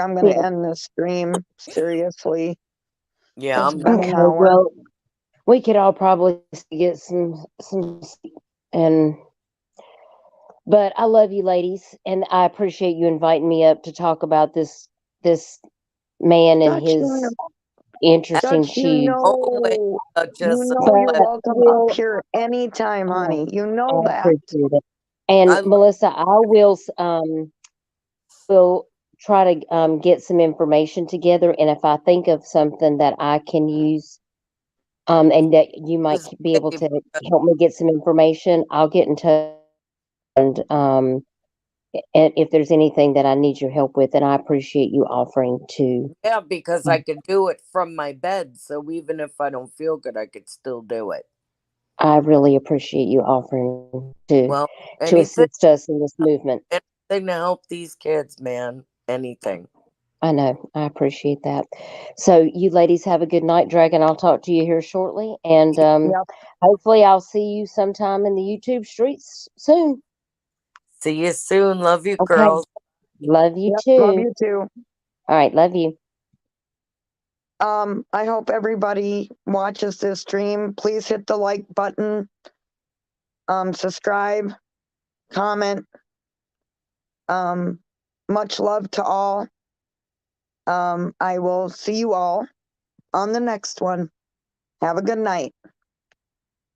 I'm gonna Yeah. end this stream seriously. yeah, It's I'm been Okay. an hour. Well, we could all probably get some sleep, and but I love you, ladies, and I appreciate you inviting me up to talk about this man and Dutch, his interesting Dutch, cheese. always you just know you're But welcome up will here anytime, honey. You I know that. appreciate it. And I love Melissa, I will try to get some information together, and if I think of something that I can use, and that you might this be able babe. to help me get some information, I'll get in touch. And and if there's anything that I need your help with, and I appreciate you offering to. Yeah, because I could do it from my bed. So even if I don't feel good, I could still do it. I really appreciate you offering Well, to anything, assist us in this movement. anything to help these kids, man. Anything. I know. I appreciate that. So you ladies have a good night, Dragon. I'll talk to you here shortly, and Yep. hopefully I'll see you sometime in the YouTube streets soon. See you soon. Love you, Okay. girls. Love you Yep. Love too. you too. All right. Love you. I hope everybody watches this stream. Please hit the like button, subscribe, comment. Much love to all. I will see you all on the next one. Have a good night.